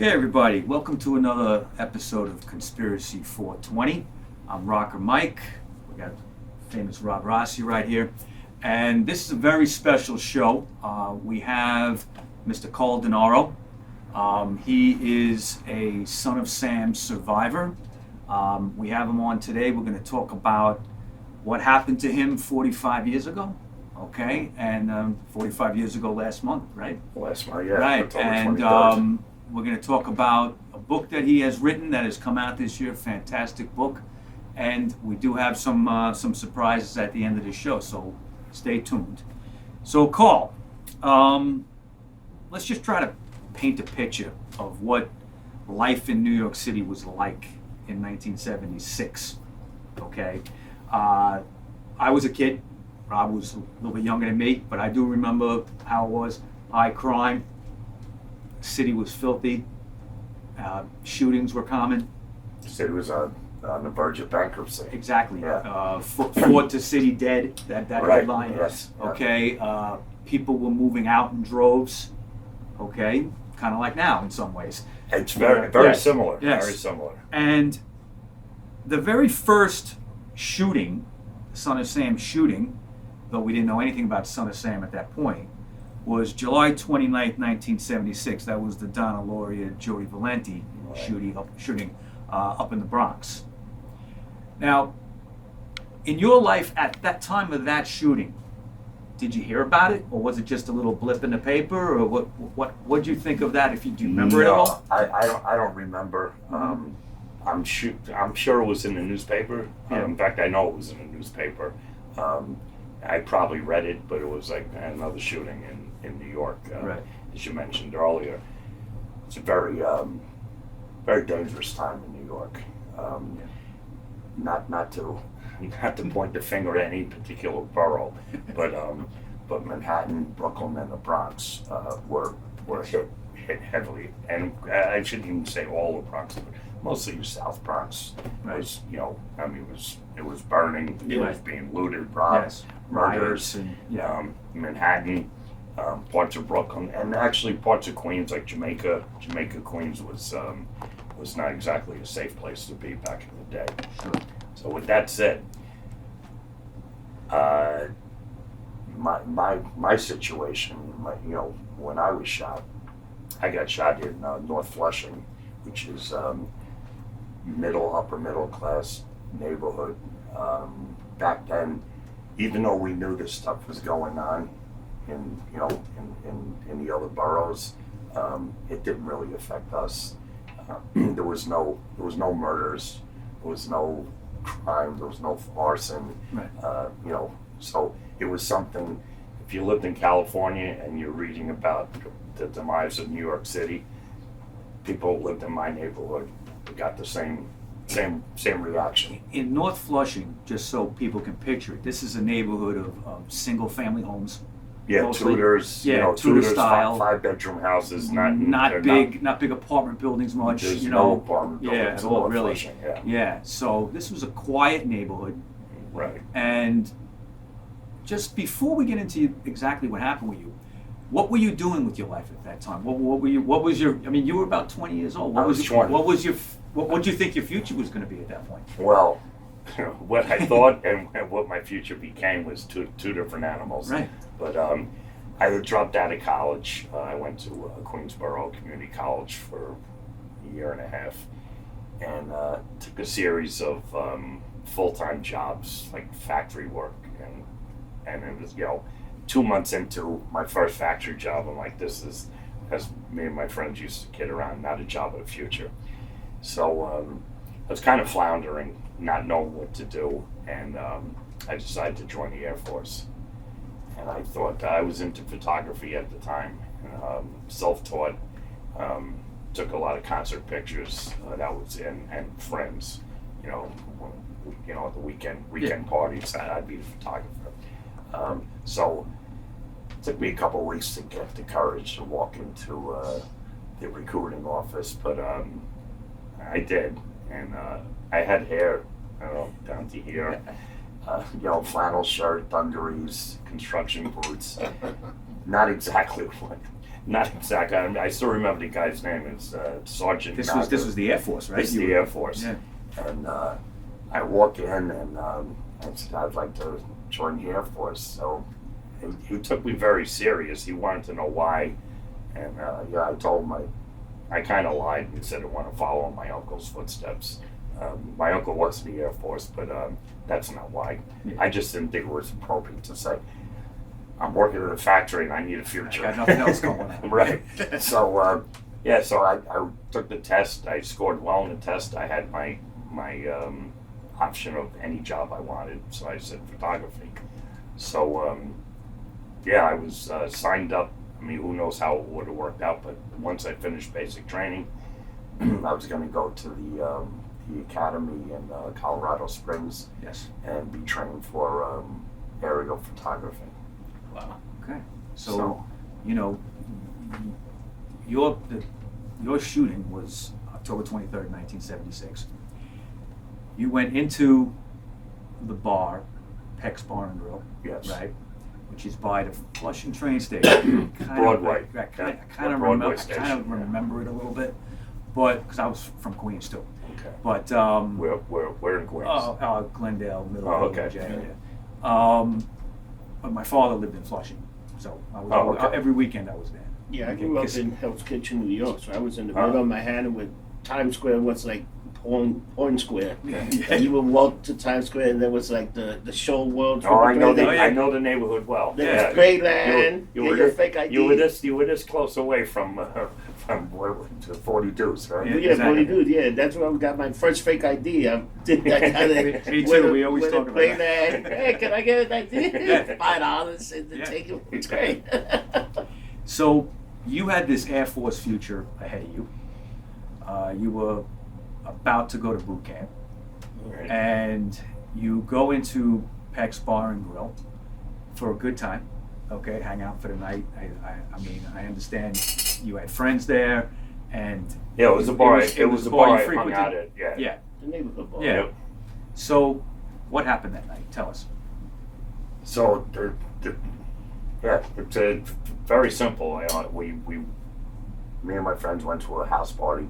Okay, everybody, welcome to another episode of Conspiracy 420. I'm Rocker Mike. We got famous Rob Rossi right here. And this is a very special show. We have Mr. Carl Denaro. He is a Son of Sam survivor. We have him on today. We're going to talk about what happened to him 45 years ago. Okay, and 45 years ago last month, right? Last month, yeah. Right, and we're going to talk about a book that he has written that has come out this year, fantastic book, and we do have some surprises at the end of the show, so stay tuned. So, Carl, let's just try to paint a picture of what life in New York City was like in 1976. Okay, I was a kid. Rob was a little bit younger than me, but I do remember how it was. High crime. City was filthy. Shootings were common. The city was on the verge of bankruptcy. Exactly. Yeah. Ford to city dead. That Right. headline. Yes. Okay. People were moving out in droves. Okay. Kind of like now in some ways. It's very Yes. similar. Yes. Very similar. And the very first shooting, Son of Sam shooting, though we didn't know anything about Son of Sam at that point, was July 29th, 1976. That was the Donna, Jody Violante shooting up in the Bronx. Now, in your life at that time of that shooting, did you hear about it, or was it just a little blip in the paper, or what did you think of that? Do you remember it at all? I don't remember. I'm sure it was in the newspaper. Yeah. In fact, I know it was in the newspaper. I probably read it, but it was like another shooting in New York, Right. as you mentioned earlier. It's a very dangerous time in New York. Not to point the finger at any particular borough, but Manhattan, Brooklyn, and the Bronx were hit heavily, and I shouldn't even say all of Bronx, but mostly the South Bronx was, it was burning, it was being looted, robbed, Yes. murders. And, Manhattan, parts of Brooklyn, and actually parts of Queens, like Jamaica, Queens was not exactly a safe place to be back in the day. Sure. So with that said, my situation, when I was shot, I got shot in North Flushing, which is upper middle class neighborhood. Back then, even though we knew this stuff was going on in the other boroughs, it didn't really affect us. There was no murders, there was no crime, there was no arson. Right. So it was something. If you lived in California and you're reading about the demise of New York City, people who lived in my neighborhood got the same reaction. In North Flushing, just so people can picture it, this is a neighborhood of single-family homes. Yeah, Mostly. Tudors. Yeah, Tudor Tudors, style. five-bedroom houses. Not big apartment buildings much. There's no apartment Yeah, buildings at in all, North really. Flushing, yeah. Yeah. So this was a quiet neighborhood, Right. and just before we get into exactly what happened with you, what were you doing with your life at that time? What was your? I mean, you were about 20 years old. I was 20. What did you think your future was going to be at that point? Well, what I thought and what my future became was two different animals. Right. But I had dropped out of college. I went to Queensborough Community College for a year and a half, and took a series of full-time jobs, like factory work, and it was 2 months into my first factory job. I'm like, this is, as me and my friends used to kid around, not a job of the future. So I was kind of floundering, not knowing what to do, and I decided to join the Air Force. And I thought I was into photography at the time, self-taught, took a lot of concert pictures. That was and friends, at the weekend parties. I'd be the photographer. So it took me a couple of weeks to get the courage to walk into the recruiting office, but I did, and I had hair, down to here. Flannel shirt, dungarees, construction boots. Not exactly not exactly. I still remember the guy's name. It's Sergeant. This was the Air Force, right? This is the Air Force. Yeah. And I walk in and I said, I'd like to join the Air Force. So he took me very serious. He wanted to know why. And I told him I kind of lied and said I want to follow in my uncle's footsteps. My uncle was in the Air Force, but that's not why. Yeah. I just didn't think it was appropriate to say, I'm working at a factory and I need a future. I got nothing else going on. Right. So, so I took the test. I scored well in the test. I had my option of any job I wanted. So I said photography. So, I was signed up. I mean, who knows how it would have worked out, but once I finished basic training, I was going to go to the academy in Colorado Springs. Yes. And be trained for aerial photography. Wow. Okay. So your shooting was October 23rd, 1976. You went into the bar, Peck's Bar and Grill. Yes. Right. Which is by the Flushing train station. Broadway. I kind of remember it a little bit, but because I was from Queens too. Okay. But where in Queens? Glendale, middle of Village area. But my father lived in Flushing, so I was every weekend I was there. Yeah, I grew up in Hell's Kitchen, New York, so I was in the middle of Manhattan with Times Square was like Porn Square. Yeah. And you would walk to Times Square, and there was like the show world. I know the neighborhood well. There was Greyland. You were your fake ID. You were this close away from to 42s, right? Yeah, exactly. 42. Yeah, that's where I got my first fake ID. I got it. Me too. We always talk about that. Hey, can I get an ID? Yeah. $5 and take it. It's great. So you had this Air Force future ahead of you. You were about to go to boot camp, Right. and you go into Peck's Bar and Grill for a good time. Okay, hang out for the night. I mean, I understand you had friends there, and Yeah, it was a bar. It was a bar I hung frequented. out at. Yeah. Yeah. The neighborhood bar. Yeah. Yep. So, what happened that night? Tell us. So it's very simple. Me and my friends went to a house party.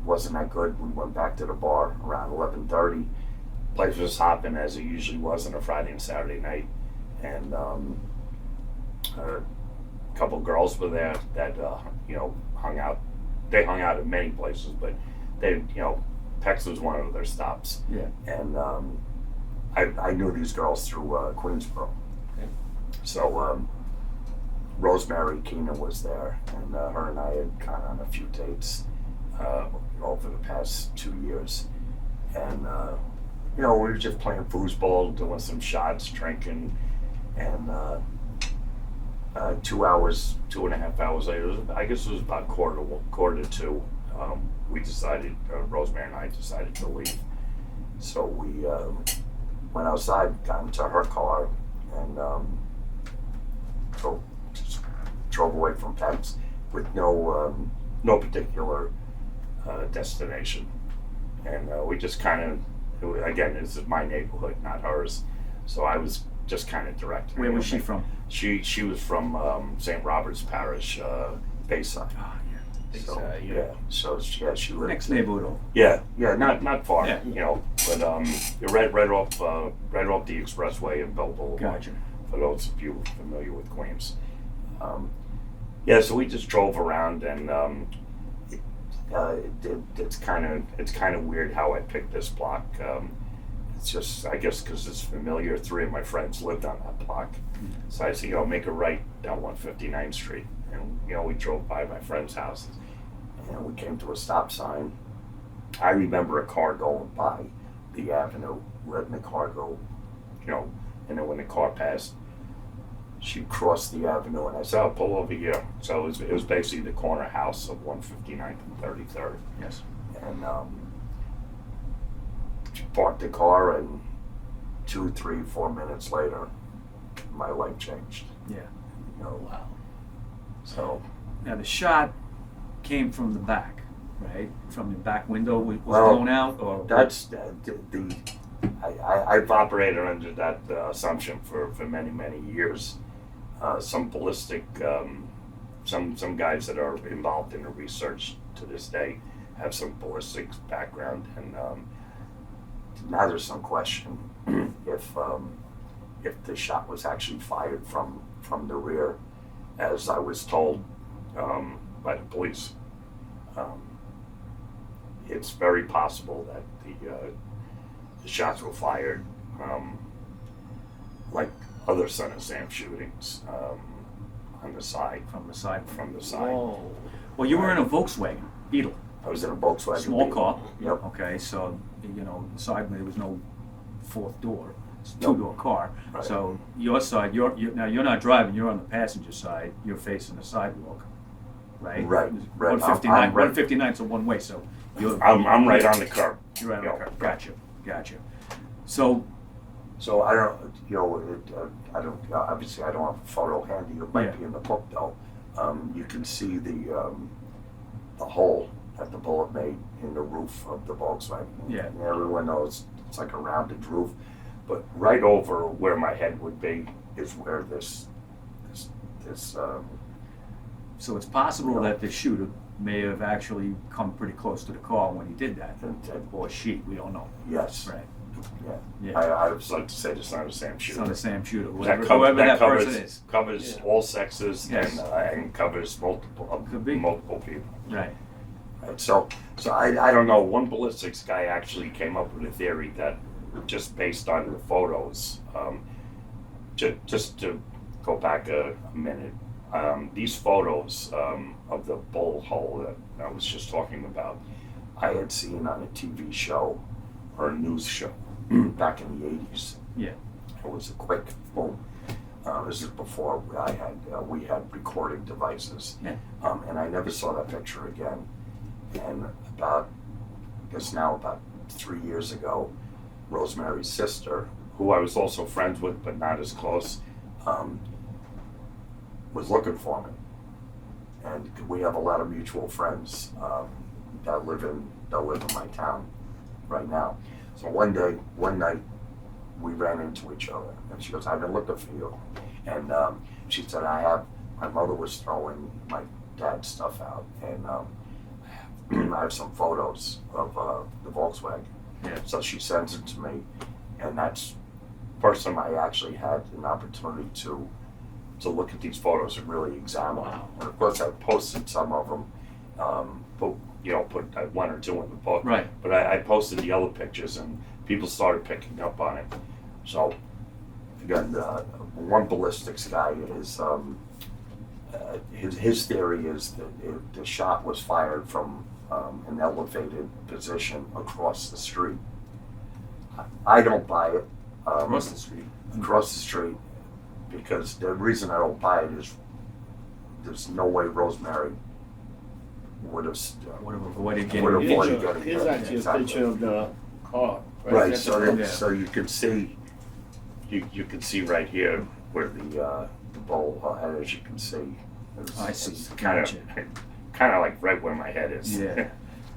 Wasn't that good. We went back to the bar around 11:30. Place was hopping as it usually was on a Friday and Saturday night, and a couple girls were there that hung out. They hung out at many places, but they Peck's was one of their stops. Yeah. And I knew these girls through Queensboro. Okay. So Rosemary Keenan was there, and her and I had gone on a few dates over the past 2 years. And we were just playing foosball, doing some shots, drinking, and 2 and a half hours later, I guess it was about quarter to two, we decided, Rosemary and I decided to leave. So we went outside, got into her car, and drove away from Peck's with no particular destination. And we just kind of, again, this is my neighborhood, not hers. So I was just kind of directing her. Where was she from? She was from St. Robert's Parish, Bayside. Oh, yeah. So, Bayside, So she lived next neighborhood. Yeah, not far. Yeah. But you're right off the expressway in Bell Boulevard. Gotcha. For those of you familiar with Queens. So we just drove around, and it's kind of weird how I picked this block. It's just, I guess, because it's familiar. 3 of my friends lived on that block, so I said, make a right down 159th Street, and we drove by my friends' houses, and we came to a stop sign. I remember a car going by the avenue, letting the car go, and then when the car passed, she crossed the avenue, and I said, "I'll pull over here." So it was basically the corner house of 159th and 33rd. Yes. And she parked the car, and 2, 3, 4 minutes later, my life changed. Yeah. Wow. So Now the shot came from the back, right? From the back window was blown out, or that's I've operated under that assumption for many years. Some ballistic some guys that are involved in the research to this day have some ballistics background, and now there's some question if the shot was actually fired from the rear, as I was told by the police. It's very possible that the shots were fired like other Son of Sam shootings on the side. From the side. Whoa. Well, you were in a Volkswagen Beetle. I was in a Volkswagen. Small Beetle. car. Yep. Okay, so, side, there was no fourth door. It's a Nope. two-door car. Right. So your side, now you're not driving, you're on the passenger side, you're facing the sidewalk, right? Right. 159, 159 is a one-way, so I'm right on the curb. You're right on the Yep. curb. Gotcha. So, So I don't, I don't, obviously I don't have a photo handy. It might Yeah. be in the book though. You can see the hole that the bullet made in the roof of the Volkswagen. Yeah. And everyone knows it's like a rounded roof, but right over where my head would be is where this so it's possible that the shooter may have actually come pretty close to the car when he did that. Or she, we don't know. yes. Right. Yeah. Yeah. I would like to say the Son of Sam shooter. Son of Sam shooter, That whoever that covers, person is. covers Yeah. all sexes Yes. and covers multiple Could be. multiple people. Right. Right, so I don't know. One ballistics guy actually came up with a theory that, just based on the photos, just to go back a minute, these photos of the bullet hole that I was just talking about, I had seen on a TV show or a news show back in the 80s. Yeah. It was a quick boom. This is before we had recording devices. Yeah. And I never saw that picture again. And about 3 years ago, Rosemary's sister, who I was also friends with but not as close, was looking for me. And we have a lot of mutual friends that live in my town right now. So one night, we ran into each other, and she goes, "I've been looking for you." And she said, my mother was throwing my dad's stuff out, and I have some photos of the Volkswagen. Yeah. So she sends it to me, and that's the first time I actually had an opportunity to look at these photos and really examine them. And of course, I posted some of them, put one or two in the book. Right. But I posted the other pictures, and people started picking up on it. So again, one ballistics guy is his theory is that the shot was fired from an elevated position across the street. I don't buy it. Across the street. Across the street, because the reason I don't buy it is there's no way Rosemary would have Avoided getting Would have hit. avoided Here's actually a picture of the car. Right, That's so the- Yeah. so you can see, you can see right here where the bowl head, as you can see. I see. Kind Gotcha. of like right where my head is. Yeah.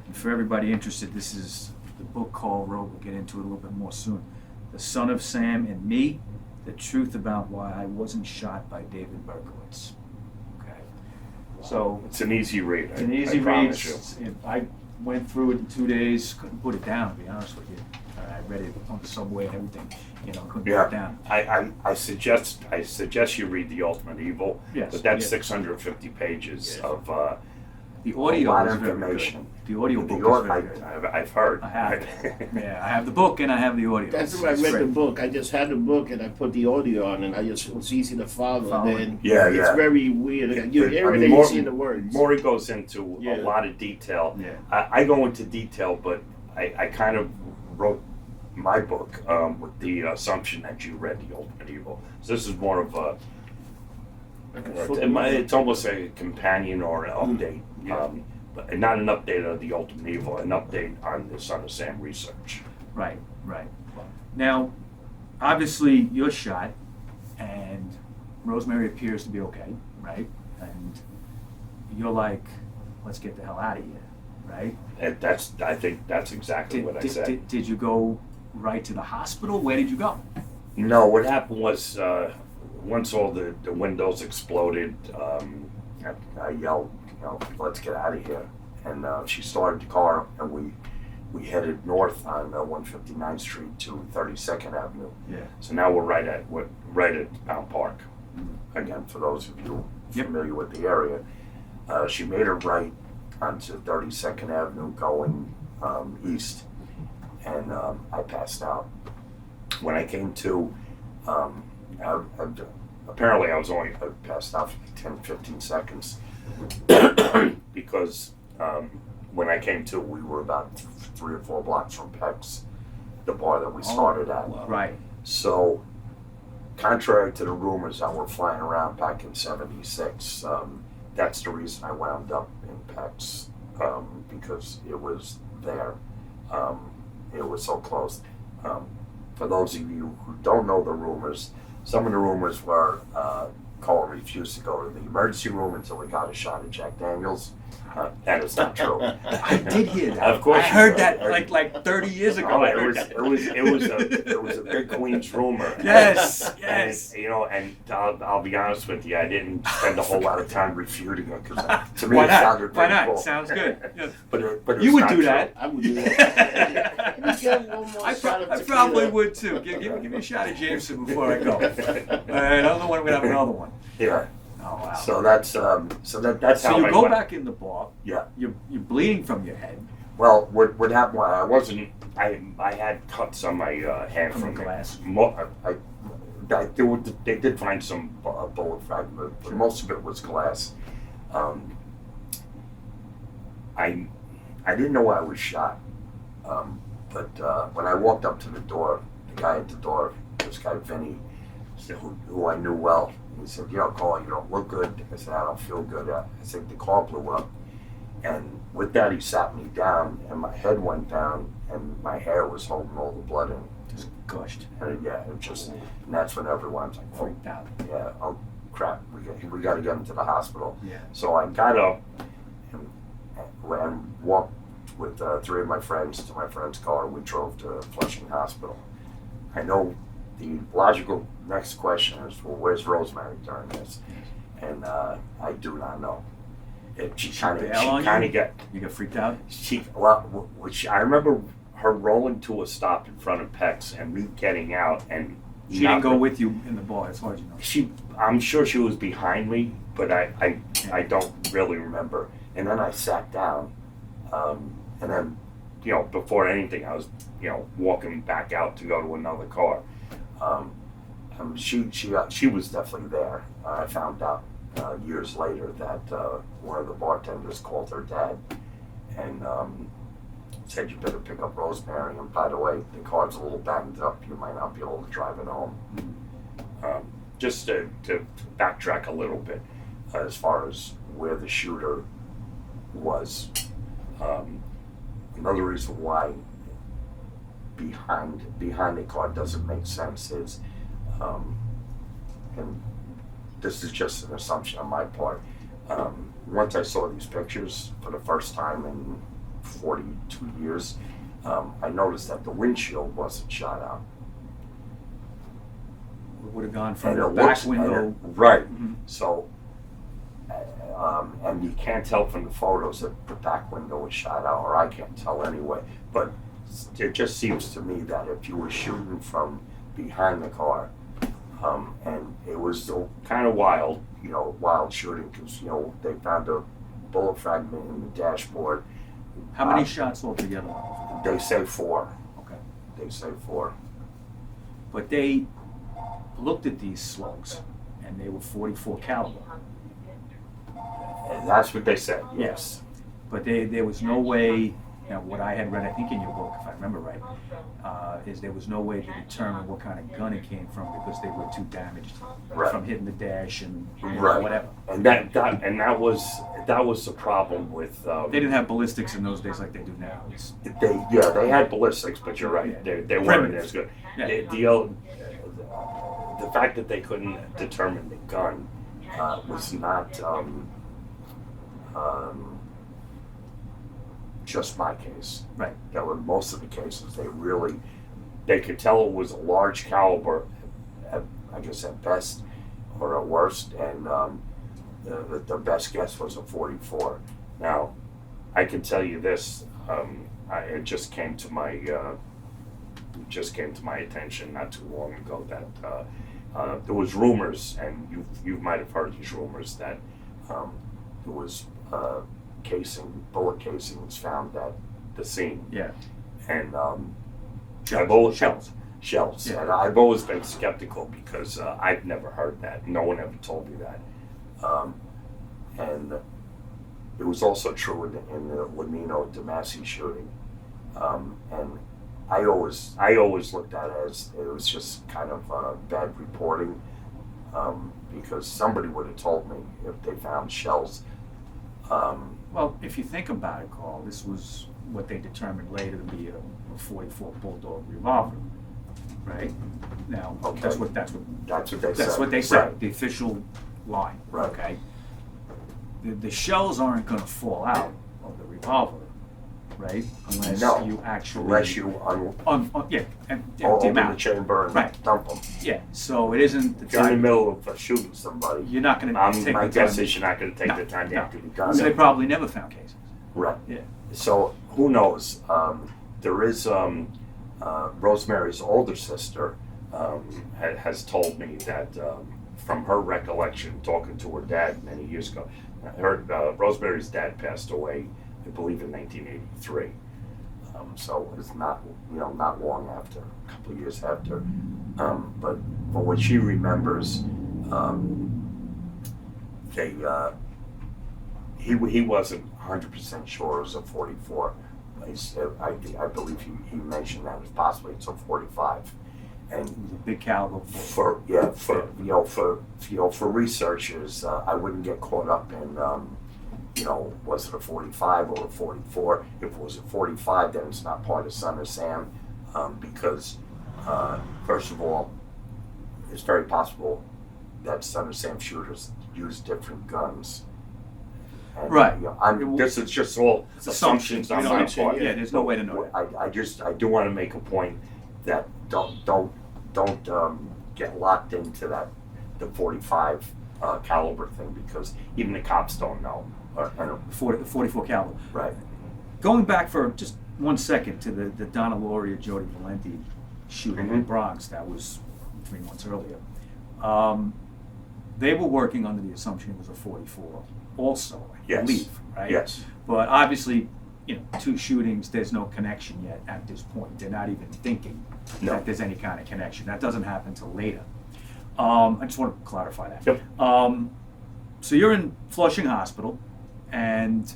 And for everybody interested, this is the book Carl wrote. We'll get into it a little bit more soon. The Son of Sam and Me, The Truth About Why I Wasn't Shot by David Berkowitz. Okay. So It's an easy read. it's an easy I read. promise you. I went through it in 2 days, couldn't put it down, to be honest with you. I read it on the subway and everything, couldn't put it down. I suggest you read The Ultimate Evil. Yes, But that's yes. 650 pages Yes. of The audio a lot is of very information. good. The audio book is very good. I've heard. I have. Yeah, I have the book and I have the audio. That's It's- why I it's read the great. book. I just had the book and I put the audio on, and it was easy to follow. Follow it. Then Yeah, it's yeah. very weird. You hear I it mean, and you Morie- see the words. Morie goes into Yeah. a lot of detail. Yeah. I go into detail, but I kind of wrote my book with the assumption that you read The Ultimate Evil. So this is more of a, it's almost a companion or an update. Yeah. But not an update of The Ultimate Evil, an update on the Son of Sam research. Right. Now, obviously, you're shot, and Rosemary appears to be okay, right? And you're like, let's get the hell out of here, right? And I think that's exactly what I said. Did you go right to the hospital? Where did you go? No, what happened was once all the windows exploded, I yelled, let's get out of here. And she started the car, and we headed north on 159th Street to 32nd Avenue. Yeah. So now we're right at Mount Park. Again, for those of you familiar with the area, she made a right onto 32nd Avenue going east, and I passed out. When I came to, apparently I passed out for like 10, 15 seconds because when I came to, we were about 3 or 4 blocks from Peck's, the bar that we started at. Right. So, contrary to the rumors that were flying around back in '76, that's the reason I wound up in Peck's, because it was there. It was so close. For those of you who don't know the rumors, some of the rumors were Carl refused to go to the emergency room until he got a shot of Jack Daniels. That is not true. I did hear that. Of course I you heard did. that like 30 years ago. Oh, it was a big Queens rumor. Yes. And I'll be honest with you, I didn't spend a whole lot of time refuting it because to me Why it not? sounded Why pretty not? cool. Sounds good. Yeah. But it's You would not do true. that. I would do that. Can you get one more I shot of probably tequila? would too. Give me a shot of Jameson before I go. Another one, we're gonna have another one. Yeah. Oh wow. So that's that's So how you I go went. back in the bar. Yeah. You're bleeding from your head. Well, what happened? I had cuts on my hand From from the glass. They did find some bullet fragment, but most of it was glass. I didn't know I was shot, but when I walked up to the door, the guy at the door, this guy Vinny, who I knew well, he said, Carl, you don't look good. I said, I don't feel good. I think the car blew up. And with that, he sat me down, and my head went down, and my hair was holding all the blood in. Just gushed. And and that's when everyone's like, oh, Freaked out. yeah, oh crap, we got to get him to the hospital. Yeah. So I got up and walked with 3 of my friends to my friend's car. We drove to Flushing Hospital. I know the logical next question is, well, where's Rosemary during this? And I do not know. She kind of got. You got freaked out? I remember her rolling to a stop in front of Peck's and me getting out, and She didn't go with you in the bar, as far as you know. I'm sure she was behind me, but I don't really remember. And then I sat down, and then, before anything, I was, walking back out to go to another car. She was definitely there. I found out years later that one of the bartenders called her dad and said, you better pick up Rosemary, and by the way, the car's a little banged up, you might not be able to drive it home. Just to backtrack a little bit, as far as where the shooter was, another reason why behind the car doesn't make sense is, and this is just an assumption on my part, once I saw these pictures for the first time in 42 years, I noticed that the windshield wasn't shot out. We would have gone from And the it back looks, window. right. Mhm. So, and you can't tell from the photos that the back window was shot out, or I can't tell anyway. But it just seems to me that if you were shooting from behind the car, and it was kind of wild shooting, because they found a bullet fragment in the dashboard. How many shots altogether? They say 4. Okay. They say 4. But they looked at these slugs, and they were .44 caliber. And that's what they said. Yes. But there was no way. What I had read, I think in your book, if I remember right, is there was no way to determine what kind of gun it came from because they were too damaged from hitting the dash and whatever. And that was the problem with. They didn't have ballistics in those days like they do now. They had ballistics, but you're right, they weren't as good. Yeah. The fact that they couldn't determine the gun was not just my case. Right. That were most of the cases. They could tell it was a large caliber, I guess at best, or at worst, and the best guess was a 44. Now, I can tell you this. It just came to my attention not too long ago that there was rumors, and you might have heard these rumors, that there was bullet casings found at the scene. Yeah. And shells. Yeah. And I've always been skeptical because I've never heard that. No one ever told me that. And it was also true in the Lamino to Massey shooting. And I always looked at it as it was just kind of bad reporting, because somebody would have told me if they found shells. Well, if you think about it, Carl, this was what they determined later to be a 44 Bulldog revolver, right? Now, Okay. that's what That's what they said. said, Right. the official line. Right. Okay. The shells aren't going to fall out of the revolver, right? Unless No. you actually Unless you and empty open them the out. chamber and Right. dump them. Yeah. So it isn't the If you're in the type. middle of shooting somebody, You're not going to take my the guess time. is you're not going to take No, the time to no. empty the gun. So they probably never found cases. Right. Yeah. So who knows? There is Rosemary's older sister has told me that from her recollection, talking to her dad many years ago, Rosemary's dad passed away, I believe, in 1983. So it's not long after, a couple of years after. But what she remembers, he wasn't 100% sure it was a 44. I believe he mentioned that as possibly it's a 45. And It was a big caliber. for researchers, I wouldn't get caught up in was it a 45 or a 44? If it was a 45, then it's not part of Son of Sam, because first of all, it's very possible that Son of Sam shooters use different guns. And, Right. This is just all assumptions on my part. Yeah, there's no way to know that. I do want to make a point that don't get locked into the 45 caliber thing, because even the cops don't know. The 44 caliber. Right. Going back for just 1 second to the Donna Lauria Jody Violante shooting in the Bronx, that was 3 months earlier. They were working under the assumption it was a 44 also, I believe, right? Yes. But obviously, 2 shootings, there's no connection yet at this point. They're not even thinking No. that there's any kind of connection. That doesn't happen until later. I just want to clarify that. Yep. So you're in Flushing Hospital, and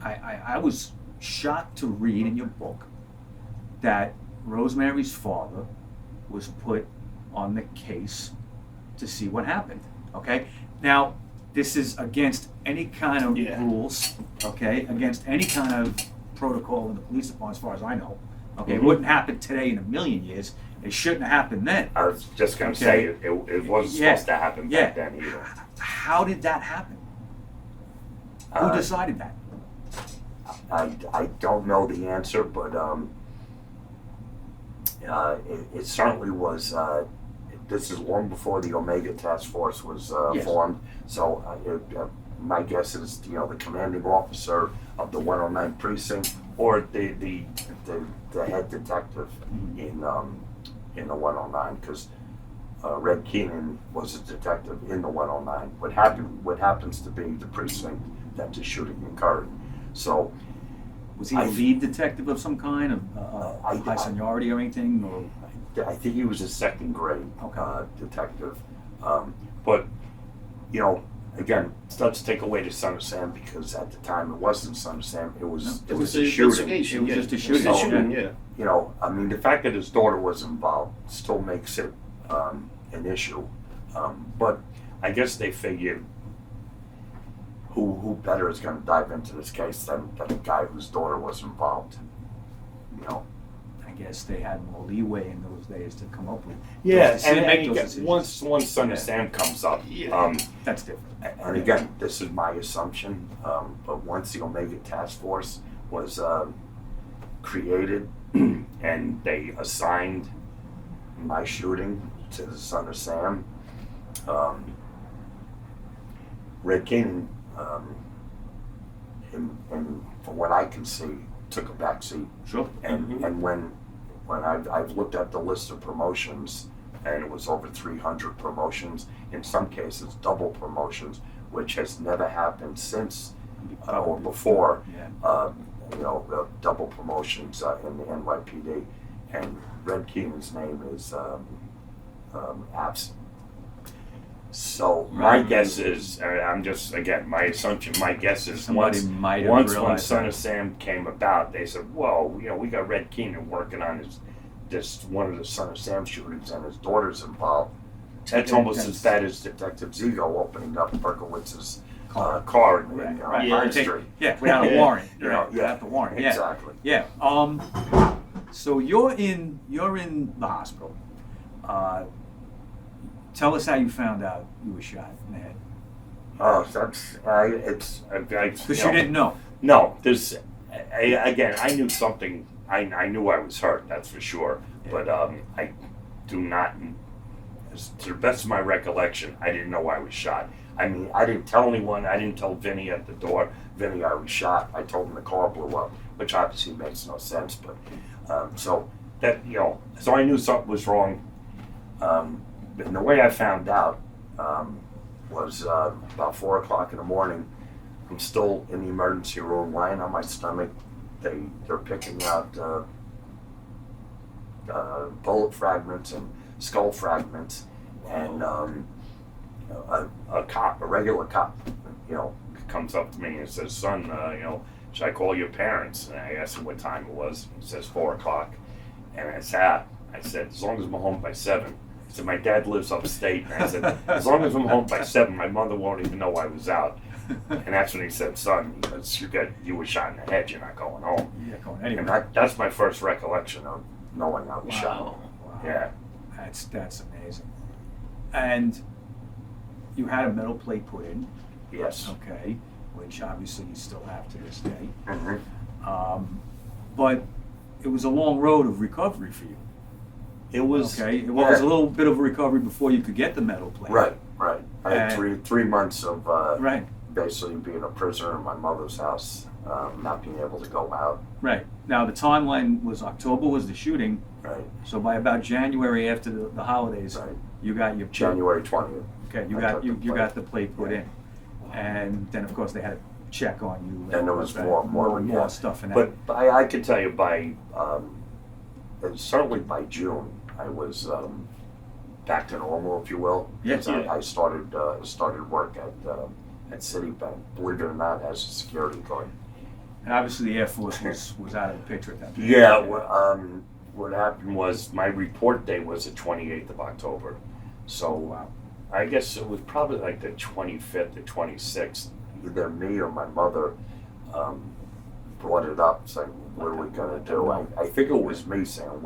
I was shocked to read in your book that Rosemary's father was put on the case to see what happened. Okay? Now, this is against any kind of rules, okay? Against any kind of protocol in the police department, as far as I know. Okay? It wouldn't happen today in a million years. It shouldn't have happened then. I was just going to say it wasn't supposed to happen back then either. How did that happen? Who decided that? I don't know the answer, but it certainly was. This is long before the Omega Task Force was formed. So my guess is the commanding officer of the 109 precinct, or the head detective in the 109, because Red Keenan was a detective in the 109. What happens to be the precinct that the shooting occurred. So Was he a lead detective of some kind, of high seniority or anything? Or? I think he was a second grade detective. But, again, let's take away the Son of Sam, because at the time it wasn't Son of Sam. It was a shooting. It was just a shooting. It was a shooting, yeah. The fact that his daughter was involved still makes it an issue. But I guess they figured who better is going to dive into this case than the guy whose daughter was involved. I guess they had more leeway in those days to come up with. Yeah, those, and make those decisions. once Son of Sam comes up, That's different. and again, this is my assumption, but once the Omega Task Force was created and they assigned my shooting to the Son of Sam, Red King, and from what I can see, took a back seat. Sure. And when I've looked at the list of promotions, and it was over 300 promotions, in some cases double promotions, which has never happened since or before. Yeah. Double promotions in the NYPD, and Red King's name is absent. So my guess is, I'm just, again, my assumption, my guess is Somebody might have once when realized Son that. of Sam came about, they said, whoa, we got Red King working on one of the Son of Sam shootings, and his daughter's involved. That's almost as bad as Detective Zigo opening up Berkowitz's car in Pine Street. Yeah, without a warrant. Without the warrant. Yeah. Exactly. Yeah. So you're in the hospital. Tell us how you found out you were shot in the head. Oh, it's Because you didn't know. No, I knew something. I knew I was hurt. That's for sure. Yeah. But I do not. To the best of my recollection, I didn't know I was shot. I mean, I didn't tell anyone. I didn't tell Vinny at the door, Vinny, I was shot. I told him the car blew up, which obviously makes no sense. But so I knew something was wrong. And the way I found out was about 4 o'clock in the morning. I'm still in the emergency room, lying on my stomach. They're picking out bullet fragments and skull fragments, and a regular cop, comes up to me and says, "Son, should I call your parents?" And I asked him what time it was. He says 4 o'clock, and I said, as long as I'm home by 7. He said, my dad lives upstate, and I said, as long as I'm home by 7, my mother won't even know I was out. And that's when he said, "Son, you were shot in the head. You're not going home." You're not going anywhere. And that's my first recollection of knowing I was shot. Wow. Yeah. That's amazing. And you had a metal plate put in. Yes. Okay, which obviously you still have to this day. Mm-hmm. But it was a long road of recovery for you. It was. Okay, it was a little bit of a recovery before you could get the metal plate. Right. I had three months of right. basically being a prisoner in my mother's house, not being able to go out. Right. Now the timeline was October was the shooting. Right. So by about January after the holidays, Right. you got your January 20th. Okay, you got the plate put in, and then of course they had to check on you. And there was more stuff in that. But I can tell you by certainly by June I was back to normal, if you will. Yes. I started work at Citibank, believe it or not, as a security guard. And obviously the Air Force was out of the picture at that point. Yeah. What happened was my report date was the 28th of October. So Wow. I guess it was probably like the 25th or 26th. Either me or my mother brought it up, saying, "What are we gonna do?" I think it was me saying,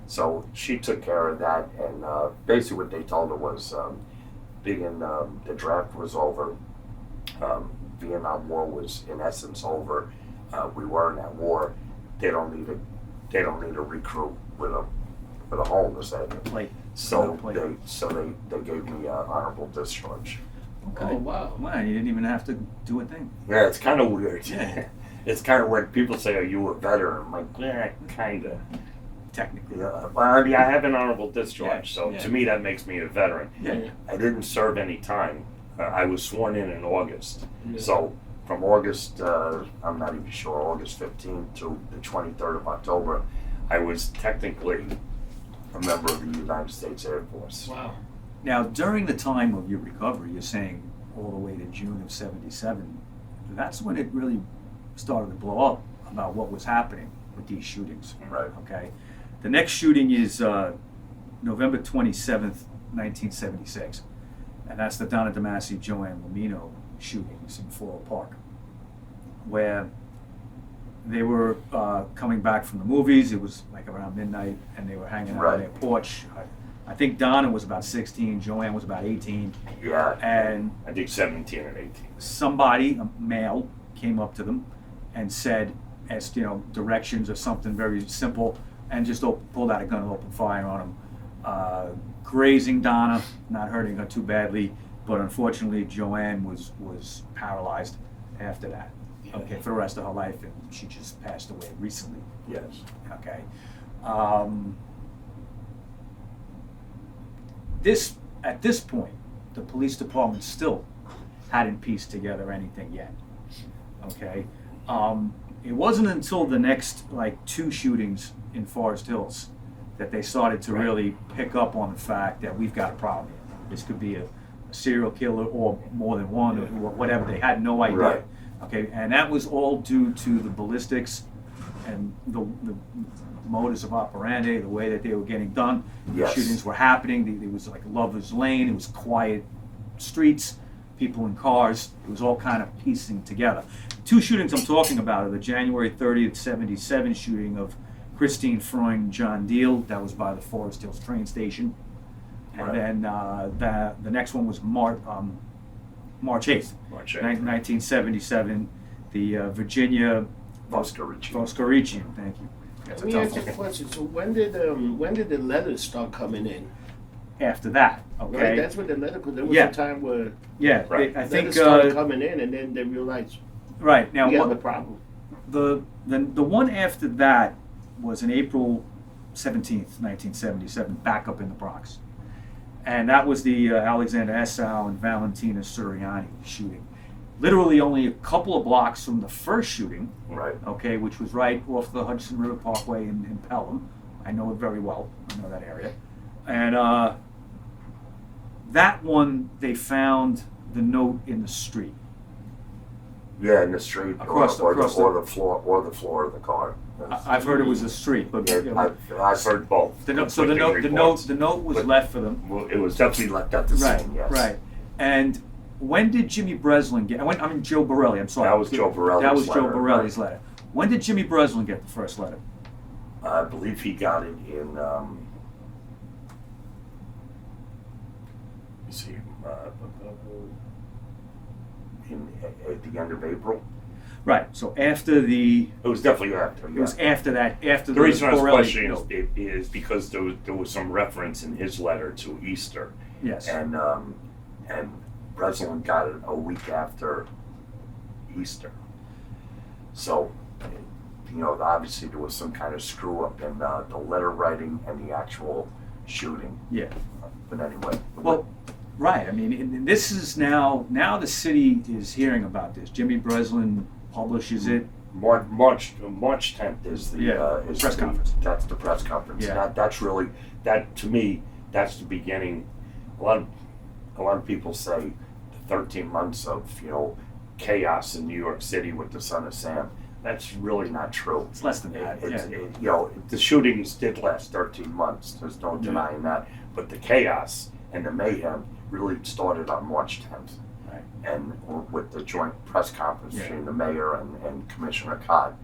So she took care of that, and basically what they told her was, being the draft was over, Vietnam War was in essence over. We weren't at war. They don't need a recruit with a hole to say. Plate. So Plate. they gave me honorable discharge. Okay. Oh, wow. Wow, you didn't even have to do a thing. Yeah, it's kind of weird. Yeah. It's kind of when people say, "Are you a veteran?" I'm like, "Yeah, kind of." Technically. Yeah. Well, I mean, I have an honorable discharge, so Yeah. to me that makes me a veteran. Yeah. I didn't serve any time. I was sworn in August. Yeah. So from August, I'm not even sure, August 15th to the 23rd of October, I was technically a member of the United States Air Force. Wow. Now, during the time of your recovery, you're saying all the way to June of '77, that's when it really started to blow up about what was happening with these shootings. Right. Okay. The next shooting is November 27th, 1976. And that's the Donna Massey, Joanne Lamino shootings in Floral Park, where they were coming back from the movies. It was like around midnight, and they were hanging out on their porch. I think Donna was about 16, Joanne was about 18. Yeah. And I think 17 and 18. somebody, a male, came up to them and said, asked, directions or something very simple, and just pulled out a gun and opened fire on him, grazing Donna, not hurting her too badly, but unfortunately Joanne was paralyzed after that. Okay, for the rest of her life, and she just passed away recently. Yes. Okay. At this point, the police department still hadn't pieced together anything yet. Okay. It wasn't until the next like 2 shootings in Forest Hills that they started to really pick up on the fact that we've got a problem here. This could be a serial killer or more than one or whatever. They had no idea. Right. Okay, and that was all due to the ballistics and the modus of operandi, the way that they were getting done. Yes. Shootings were happening. It was like Lover's Lane. It was quiet streets, people in cars. It was all kind of piecing together. 2 shootings I'm talking about are the January 30th, 77 shooting of Christine Freund and John Deal. That was by the Forest Hills train station. And Right. then the next one was March 8th, March 8th. 1977, the Virginia Voskorician. Thank you. That's Let a me tough ask you a one. question. So when did the letters start coming in? After that, Right, okay? that's what the letter. Because there was Yeah. a time where Yeah, Right. I think letters started coming in, and then they realized right now we have a what, problem. the one after that was in April 17th, 1977, back up in the Bronx, and that was the Alexander Esau and Valentina Suriani shooting. Literally only a couple of blocks from the first shooting, Right. okay, which was right off the Hudson River Parkway in Pelham. I know it very well. I know that area. And that one, they found the note in the street. Yeah, in the street, Across the or the floor of the car. I've heard it was a street, but Yeah, you know, I've heard both. the note, so the conflicting note reports. the note was But- left for them. Well, it was definitely left at the Right, scene. Yes. right. And when did Jimmy Breslin get? Joe Borelli. I'm sorry. That was Joe Borelli's That was Joe letter, Borelli's right. letter. When did Jimmy Breslin get the first letter? I believe he got it in. You see, at the end of April. Right. So after the, It was definitely after. it was after that. After The reason I was Borelli questioning note. is because there was some reference in his letter to Easter, Yes. and Breslin got it a week after Easter. So, obviously there was some kind of screw up in the letter writing and the actual shooting. Yeah. But anyway. Well, right. I mean, and this is now the city is hearing about this. Jimmy Breslin publishes it. March 10th is the is press the- conference. That's the press conference. Yeah. That's really to me that's the beginning. A lot of people say the 13 months of chaos in New York City with the son of Sam. That's really not true. It's less than that. The shootings did last 13 months. There's no denying that. But the chaos and the mayhem really started on March 10th. Right. And with the joint press conference Yeah. between the mayor and Commissioner Codd.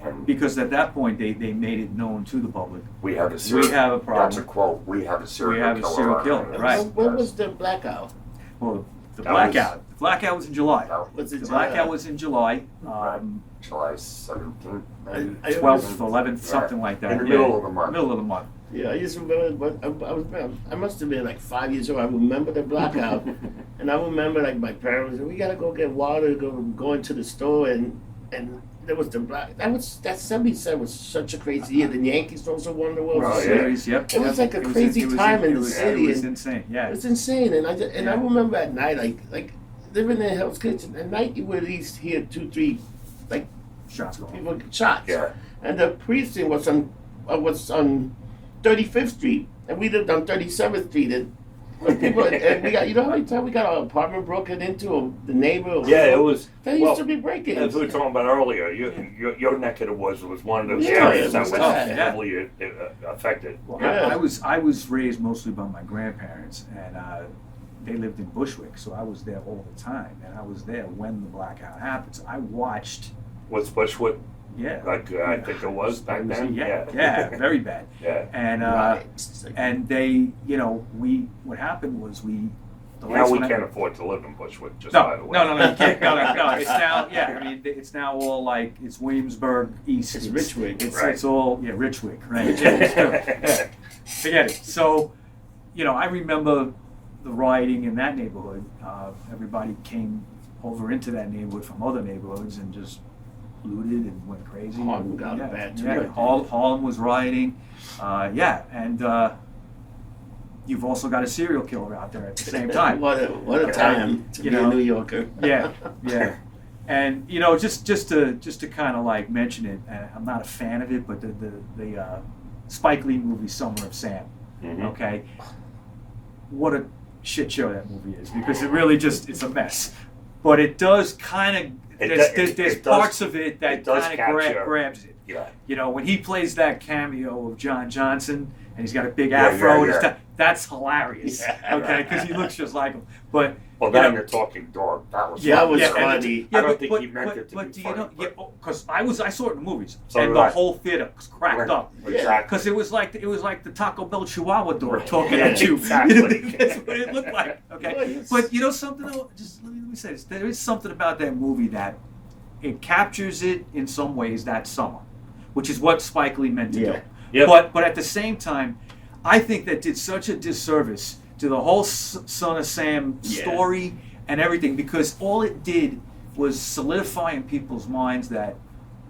And Because at that point they made it known to the public. we have a We have a problem. That's a quote. We have a serial We have a killer. serial on our killer, hands. right. When was the blackout? Well, the That blackout. The blackout was in July. Was it The blackout was in July. Right. July 17th, maybe. I 12th, 11th, something like that. In the yeah. middle of the month. Middle of the month. Yeah, I just remember, but I must have been like 5 years old. I remember the blackout, and I remember like my parents said, we gotta go get water, go into the store, and there was the black. That 77 was such a crazy year. The Yankees also won the World Oh, yeah. Series. Yep. It was like a It was crazy it was time in it the was- city, It was and insane. Yeah. it's insane. And I Yeah. remember at night, like living in Hell's Kitchen. At night, you would at least hear 2-3 like Shots going. people get shots. Yeah. And the precinct was on 35th Street, and we lived on 37th Street. And people, and we got, how many times we got our apartment broken into? The neighbor. Yeah, it was. They used to be breaking. As we were talking about earlier, your neck of the woods was one of those Yeah, areas it that was was tough, yeah. heavily affected. Well, Yeah. I was raised mostly by my grandparents, and they lived in Bushwick, so I was there all the time, and I was there when the blackout happened. So I watched. What's Bushwood? Yeah. Like I think it was back It was- then. Yeah, very bad. Yeah. And Right. and they, what happened was the Now lights we went can't out. afford to live in Bushwood. Just by the way. No, you can't. No. It's now, yeah. I mean, it's now all like it's Williamsburg East. It's Richwick. It's all Richwick, right? Yeah. Forget it. So, I remember the rioting in that neighborhood, everybody came over into that neighborhood from other neighborhoods and just looted and went crazy. Harlem got bad too. Yeah, Harlem was rioting. And you've also got a serial killer out there at the same time. What a time to be a New Yorker. Yeah. And just to kind of like mention it, I'm not a fan of it, but the Spike Lee movie Summer of Sam. Mm-hmm. Okay, what a shit show that movie is, because it really it's a mess. But it does kind of there's parts of it that kind of grabs it. Yeah. When he plays that cameo of John Johnson and he's got a big afro, and that's hilarious. Yeah, okay, because he looks just like him. But then the talking dog, that was funny. I don't think he meant it to be funny. Because I saw it in the movies, So and did the I. whole theater was cracked up. Exactly. Because it was like the Taco Bell Chihuahua dog talking Yeah, at you. exactly. That's what it looked like. Okay, but something. Just let me say this: there is something about that movie that it captures it in some ways that summer, which is what Spike Lee meant to do. Yep. But at the same time, I think that did such a disservice to the whole Son of Sam story and everything, because all it did was solidify in people's minds that,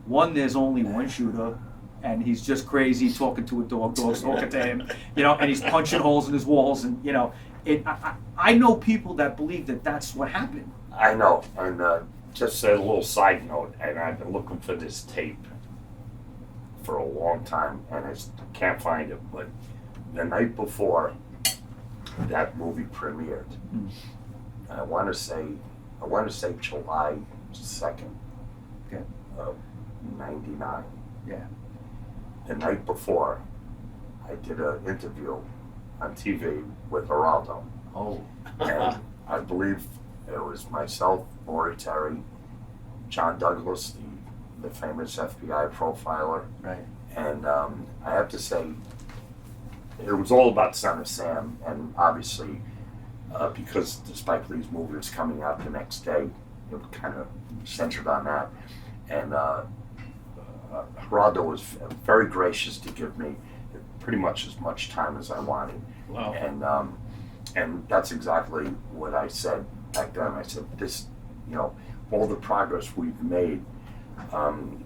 one, there's only one shooter, and he's just crazy talking to a dog's talking to him, and he's punching holes in his walls, and I know people that believe that that's what happened. I know, and just a little side note, and I've been looking for this tape for a long time, and I can't find it, but the night before that movie premiered, I want to say July 2nd of 99. Yeah. The night before, I did an interview on TV with Geraldo. Oh. And I believe it was myself, Morie Terry, John Douglas, the famous FBI profiler. Right. And I have to say, it was all about Son of Sam, and obviously, because the Spike Lee's movie was coming out the next day, it was kind of centered on that. And Geraldo was very gracious to give me pretty much as much time as I wanted. Wow. And that's exactly what I said back then. I said, this, all the progress we've made,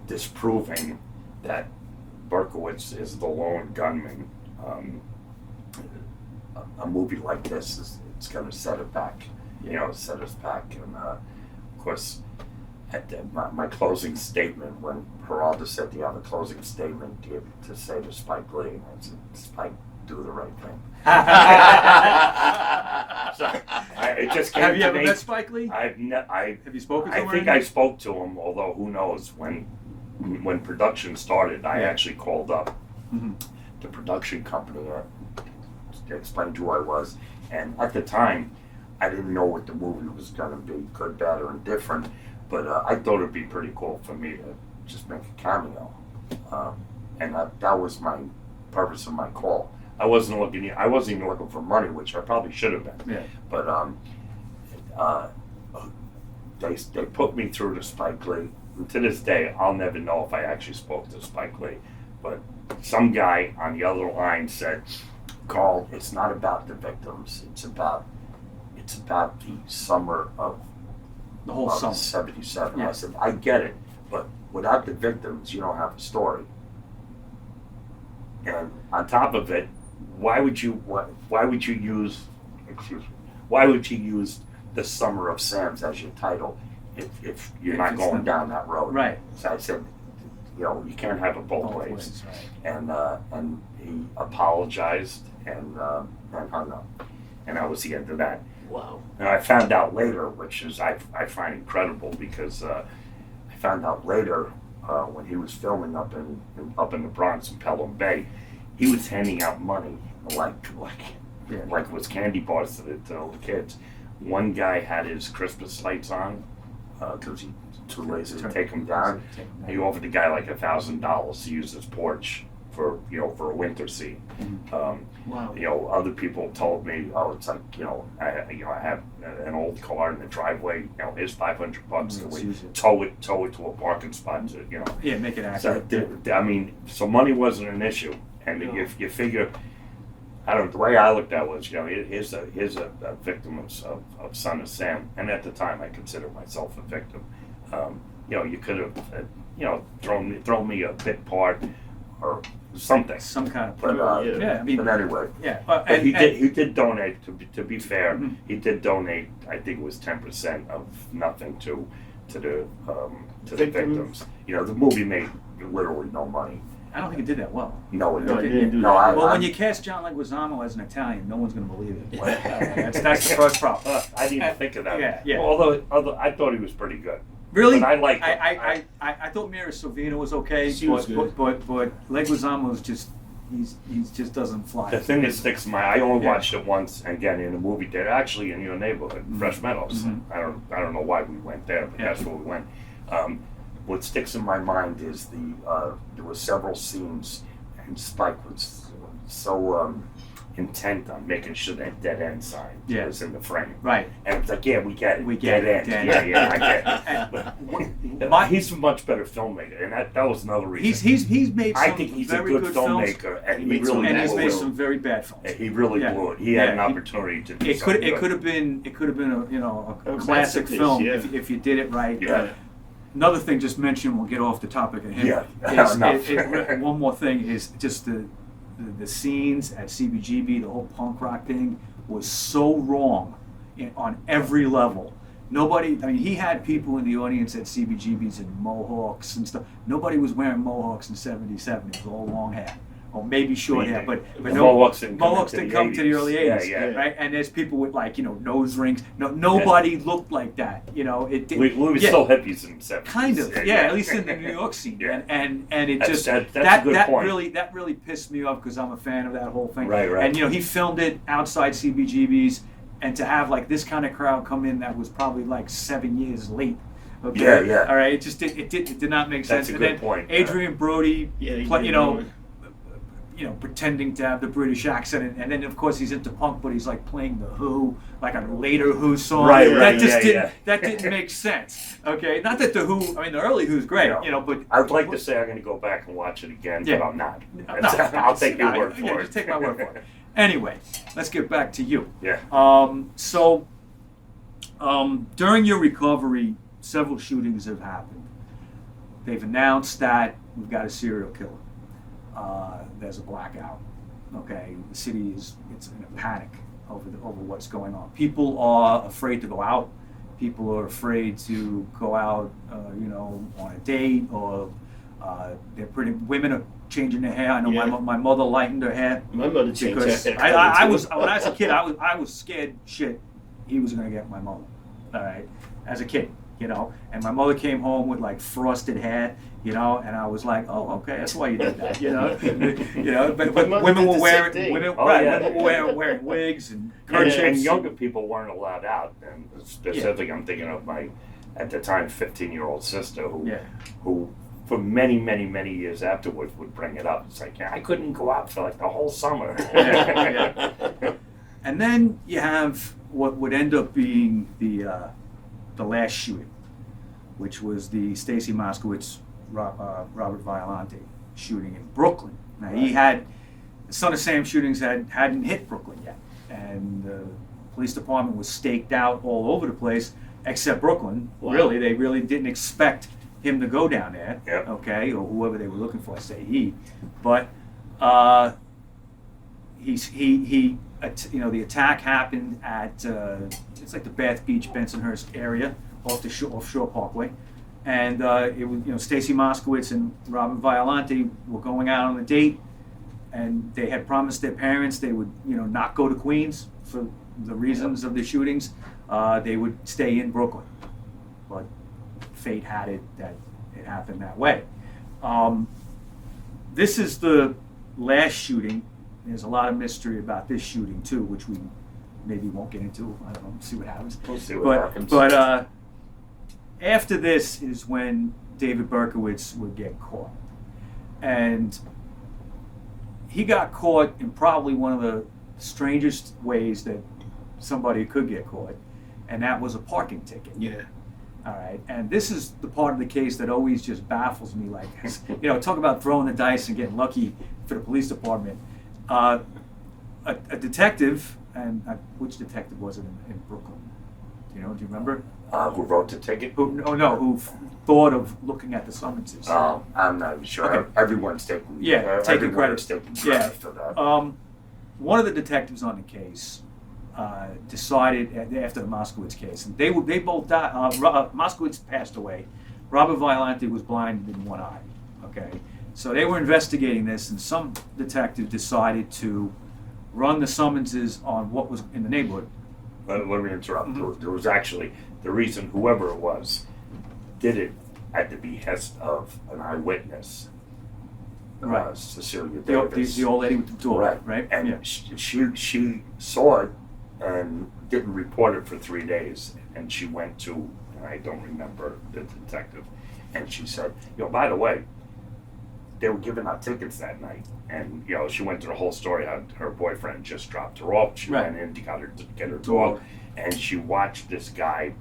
disproving that Berkowitz is the lone gunman. A movie like this it's going to set it back, set us back. And of course, at my closing statement, when Geraldo said, "Do you have a closing statement to say to Spike Lee?" And I said, "Spike, do the right thing." It just came Have you to ever me. met Spike Lee? Have you spoken to him? I think I spoke to him, although who knows, when production started, I actually called up the production company to explain who I was. And at the time, I didn't know what the movie was going to be, good, bad, or indifferent, but I thought it would be pretty cool for me to just make a cameo. And that was my purpose of my call. I wasn't even looking for money, which I probably should have been. Yeah. But they put me through to Spike Lee. And to this day, I'll never know if I actually spoke to Spike Lee. But some guy on the other line said, "Carl, it's not about the victims. It's about the summer of The whole summer. 77. Yeah. I said, I get it, but without the victims, you don't have a story. And on top of it, why would you use the Summer of Sam's as your title if you're not going down that road? Right. So I said, you can't have it both ways. Right. And he apologized and hung up. And that was the end of that. Wow. And I found out later, which is I find incredible, because I found out later when he was filming up in the Bronx in Pelham Bay, he was handing out money like it was candy bars to the kids. One guy had his Christmas lights on because he's too lazy to take them down. He offered the guy like $1,000 to use his porch for a winter scene. Wow. Other people told me, oh, it's like, I have an old car in the driveway, here's $500 tow it to a parking spot to, Yeah, make it accurate. So money wasn't an issue. And if you figure The way I looked at it was, here's a victim of Son of Sam, and at the time I considered myself a victim. You could have, thrown me a bit part or something. Some kind of But I mean, but anyway, yeah. but he did donate. To be fair, he did donate. I think it was 10% of nothing to the victims. The movie made literally no money. I don't think it did that well. No, it No, didn't. it didn't do No, that. Well, when you cast John Leguizamo as an Italian, no one's going to believe it. That's the first problem. I didn't even think of that. Yeah. Although I thought he was pretty good. Really? But I liked him. I thought Mira Sorvino was okay, She was good. but Leguizamo's just he's just doesn't fly. The thing that sticks in I only watched it once, again in a movie theater, actually in your neighborhood, Fresh Meadows. I don't know why we went there, but that's where we went. What sticks in my mind is there were several scenes, and Spike was so intent on making sure that dead end sign was in the frame. Right. And it's like, we get it. We get dead it. end. Dead Yeah, I get it. He's a much better filmmaker, and that was another reason. He's made some I think he's a very good good filmmaker, films, and he really and he's blew made it. some very bad films. He really blew it. He had an opportunity to do something It good. could have been a A classic masterpiece, film yeah. if you did it right. Yeah. Another thing, just mention, we'll get off the topic of him. Yeah, enough. One more thing is just the scenes at CBGB, the whole punk rock thing was so wrong on every level. He had people in the audience at CBGBs in mohawks and stuff. Nobody was wearing mohawks in '77. It was all long hair. Or maybe short hair, but Mohawks didn't come to the early 80s, yeah. right? And there's people with nose rings. Nobody looked like that, We were still hippies in the 70s. Kind of, at least in the New York scene. Yeah. And it That's a good that point. really pissed me off because I'm a fan of that whole thing. Right. And he filmed it outside CBGB's, and to have like this kind of crowd come in that was probably like 7 years late. Okay. Yeah. All right. It did not make sense. That's a good point. Adrian Brody, Yeah, pretending to have the British accent, and then of course he's into punk, but he's like playing the Who, like a later Who song. Right, That didn't make sense. Okay, not that the Who, the early Who's great, but I'd like to say I'm going to go back and watch it again, but I'm not. No, I'll take your word for it. Just take my word for it. Anyway, let's get back to you. Yeah. During your recovery, several shootings have happened. They've announced that we've got a serial killer. There's a blackout. Okay, the city it's in a panic over what's going on. People are afraid to go out. People are afraid to go out, on a date, or women are changing their hair. I know my mother lightened her hair. My mother changed Because her hair. when I was a kid, I was scared shit he was gonna get my mother. All right, as a kid, and my mother came home with like frosted hair, and I was like, oh, okay, that's why you did that, but women were wearing wigs and kerchiefs. And younger people weren't allowed out, and specifically, I'm thinking of my, at the time, 15-year-old sister who for many, many, many years afterwards would bring it up. It's like, I couldn't go out for like the whole summer. And then you have what would end up being the last shooting, which was the Stacy Moskowitz, Robert Violante shooting in Brooklyn. Now he had, the Son of Sam shootings hadn't hit Brooklyn yet, and the police department was staked out all over the place except Brooklyn. Wow. Really, they really didn't expect him to go down there. Yep. Okay, or whoever they were looking for, say he, but the attack happened at it's like the Bath Beach Bensonhurst area off Shore Parkway, and it was Stacy Moskowitz and Robert Violante were going out on a date, and they had promised their parents they would not go to Queens for the reasons of the shootings. They would stay in Brooklyn, but fate had it that it happened that way. This is the last shooting. There's a lot of mystery about this shooting too, which we maybe won't get into. I don't know. See what happens. We'll see what happens. But after this is when DavidBerkowitz would get caught, and he got caught in probably one of the strangest ways that somebody could get caught, and that was a parking ticket. Yeah. All right, and this is the part of the case that always just baffles me. Like, talk about throwing the dice and getting lucky for the police department. a detective, and which detective was it in Brooklyn? Do you remember? Who wrote the ticket? Who thought of looking at the summonses? I'm not even sure. Okay. Everyone's taking taking credit. Taking credit for that. One of the detectives on the case decided after the Moskowitz case, and they both died. Moskowitz passed away. Robert Violante was blind in one eye. Okay, so they were investigating this, and some detective decided to run the summonses on what was in the neighborhood. Let me interrupt. There was actually the reason whoever it was did it at the behest of an eyewitness. Right. Cecilia Davis. The old lady with the door, right? And yeah. she saw it and didn't report it for 3 days. And she went to, and I don't remember the detective, and she said, by the way, they were giving out tickets that night. And, she went through the whole story how her boyfriend just dropped her off. She went in to get her dog, and she watched this guy,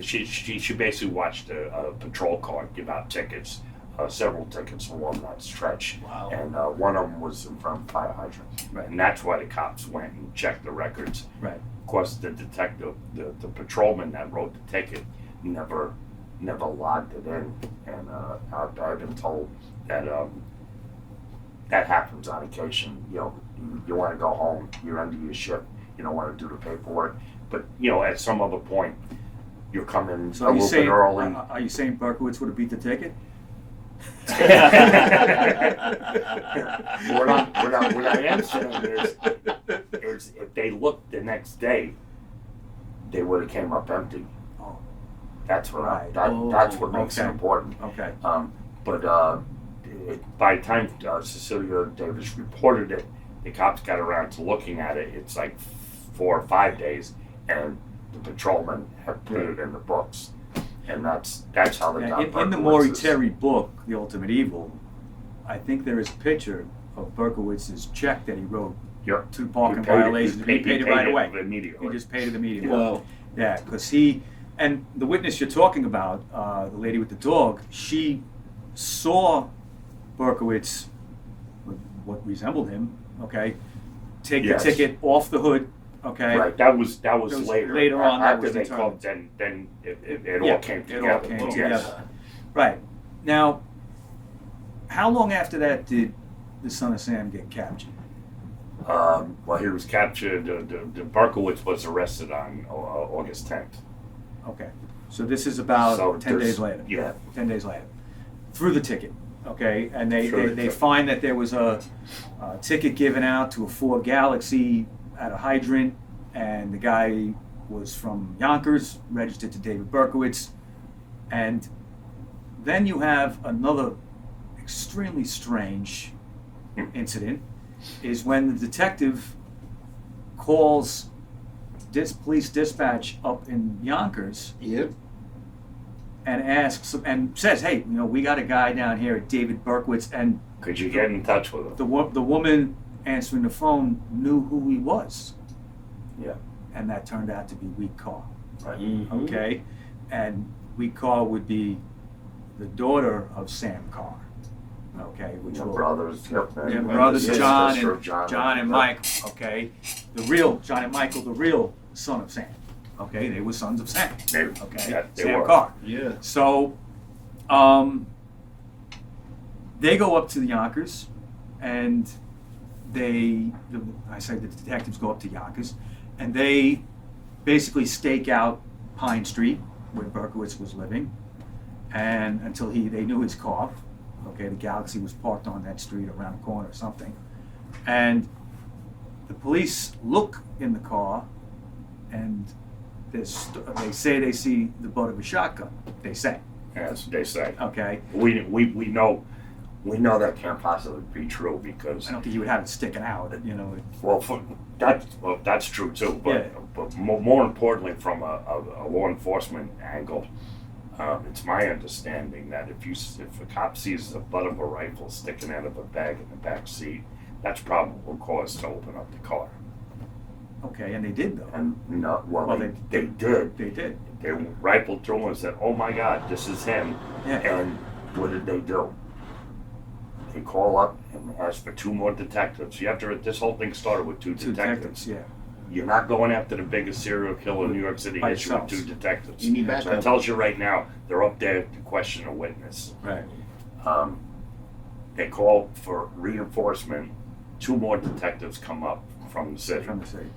she basically watched a patrol car give out tickets, several tickets along that stretch. Wow. And one of them was in front of the fire hydrant. Right. And that's why the cops went and checked the records. Right. Of course, the detective, the patrolman that wrote the ticket, never logged it in. And I've been told that that happens on occasion. You want to go home, you're under your shift, you don't want to do the paperwork. But, at some other point, you're coming So a little bit early. Are you saying Berkowitz would have beat the ticket? What I am saying is if they looked the next day, they would have came up empty. Oh. That's what Right. that's what makes it important. Okay. But by the time Cecilia Davis reported it, the cops got around to looking at it. It's like 4 or 5 days, and the patrolman had put it in the books, and that's how they got in the Morie Terry book, The Ultimate Evil, I think there is a picture of Berkowitz's check that he wrote to parking violations. He paid it right away. Immediately. He just paid it immediately. Wow. Yeah, because and the witness you're talking about, the lady with the dog, she saw Berkowitz, what resembled him, okay, take the ticket off the hood, okay. Right, that was later. Later on, after that they was called, then it all came together. It all came together. Right. Now, how long after that did the son of Sam get captured? Well, he was captured. The Berkowitz was arrested on August 10th. Okay, so this is about 10 days later. Yeah. 10 days later. Through the ticket, okay? And they find that there was a ticket given out to a Ford Galaxy at a hydrant, and the guy was from Yonkers, registered to DavidBerkowitz. And then you have another extremely strange incident, is when the detective calls police dispatch up in Yonkers. Yep. And asks and says, "Hey, we got a guy down here at DavidBerkowitz, and could you get in touch with him?" The woman answering the phone knew who he was. Yeah. And that turned out to be Weak Carr. Right. Mm-hmm. Okay, and Weak Carr would be the daughter of Sam Carr. Okay, which were brothers. Yep. Brothers John and Mike. Yep. Okay, the real John and Michael, the real son of Sam. Okay, they were sons of Sam. Okay, Sam Carr. Yeah. So, they go up to the Yonkers, and the detectives go up to Yonkers, and they basically stake out Pine Street, where Berkowitz was living, and until they knew his car. Okay, the Galaxy was parked on that street around the corner or something, and the police look in the car, and they say they see the butt of a shotgun. They say. Yes, they say. Okay. We know that can't possibly be true because I don't think you would have it sticking out. That's true too. But more importantly, from a law enforcement angle, it's my understanding that if a cop sees the butt of a rifle sticking out of a bag in the back seat, that's probable cause to open up the car. Okay, and they did though. And they did. They did. They rifled through and said, "Oh my God, this is him." Yeah. And what did they do? They call up and ask for 2 more detectives. You have to. This whole thing started with two detectives. Yeah. You're not going after the biggest serial killer in New York City By history with yourselves. 2 detectives. You need So backup. it tells you right now they're up there to question a witness. Right. They call for reinforcement. 2 more detectives come up from the city. From the city.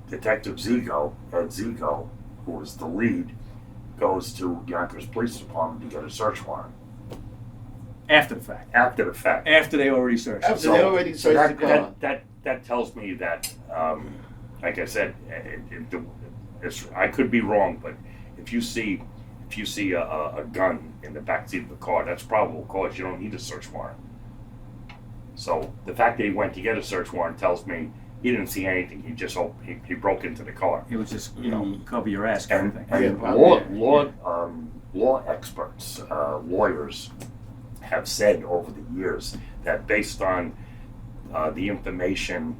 Detective Ed Zigo, who was the lead, goes to Yonkers Police Department to get a search warrant. After the fact. After the fact. After they already searched. After they already searched the car. That tells me that, like I said, I could be wrong, but if you see a gun in the backseat of the car, that's probable cause. You don't need a search warrant. So the fact that he went to get a search warrant tells me he didn't see anything. He just he broke into the car. It was just, cover your ass kind of thing. And law experts, lawyers, have said over the years that based on the information,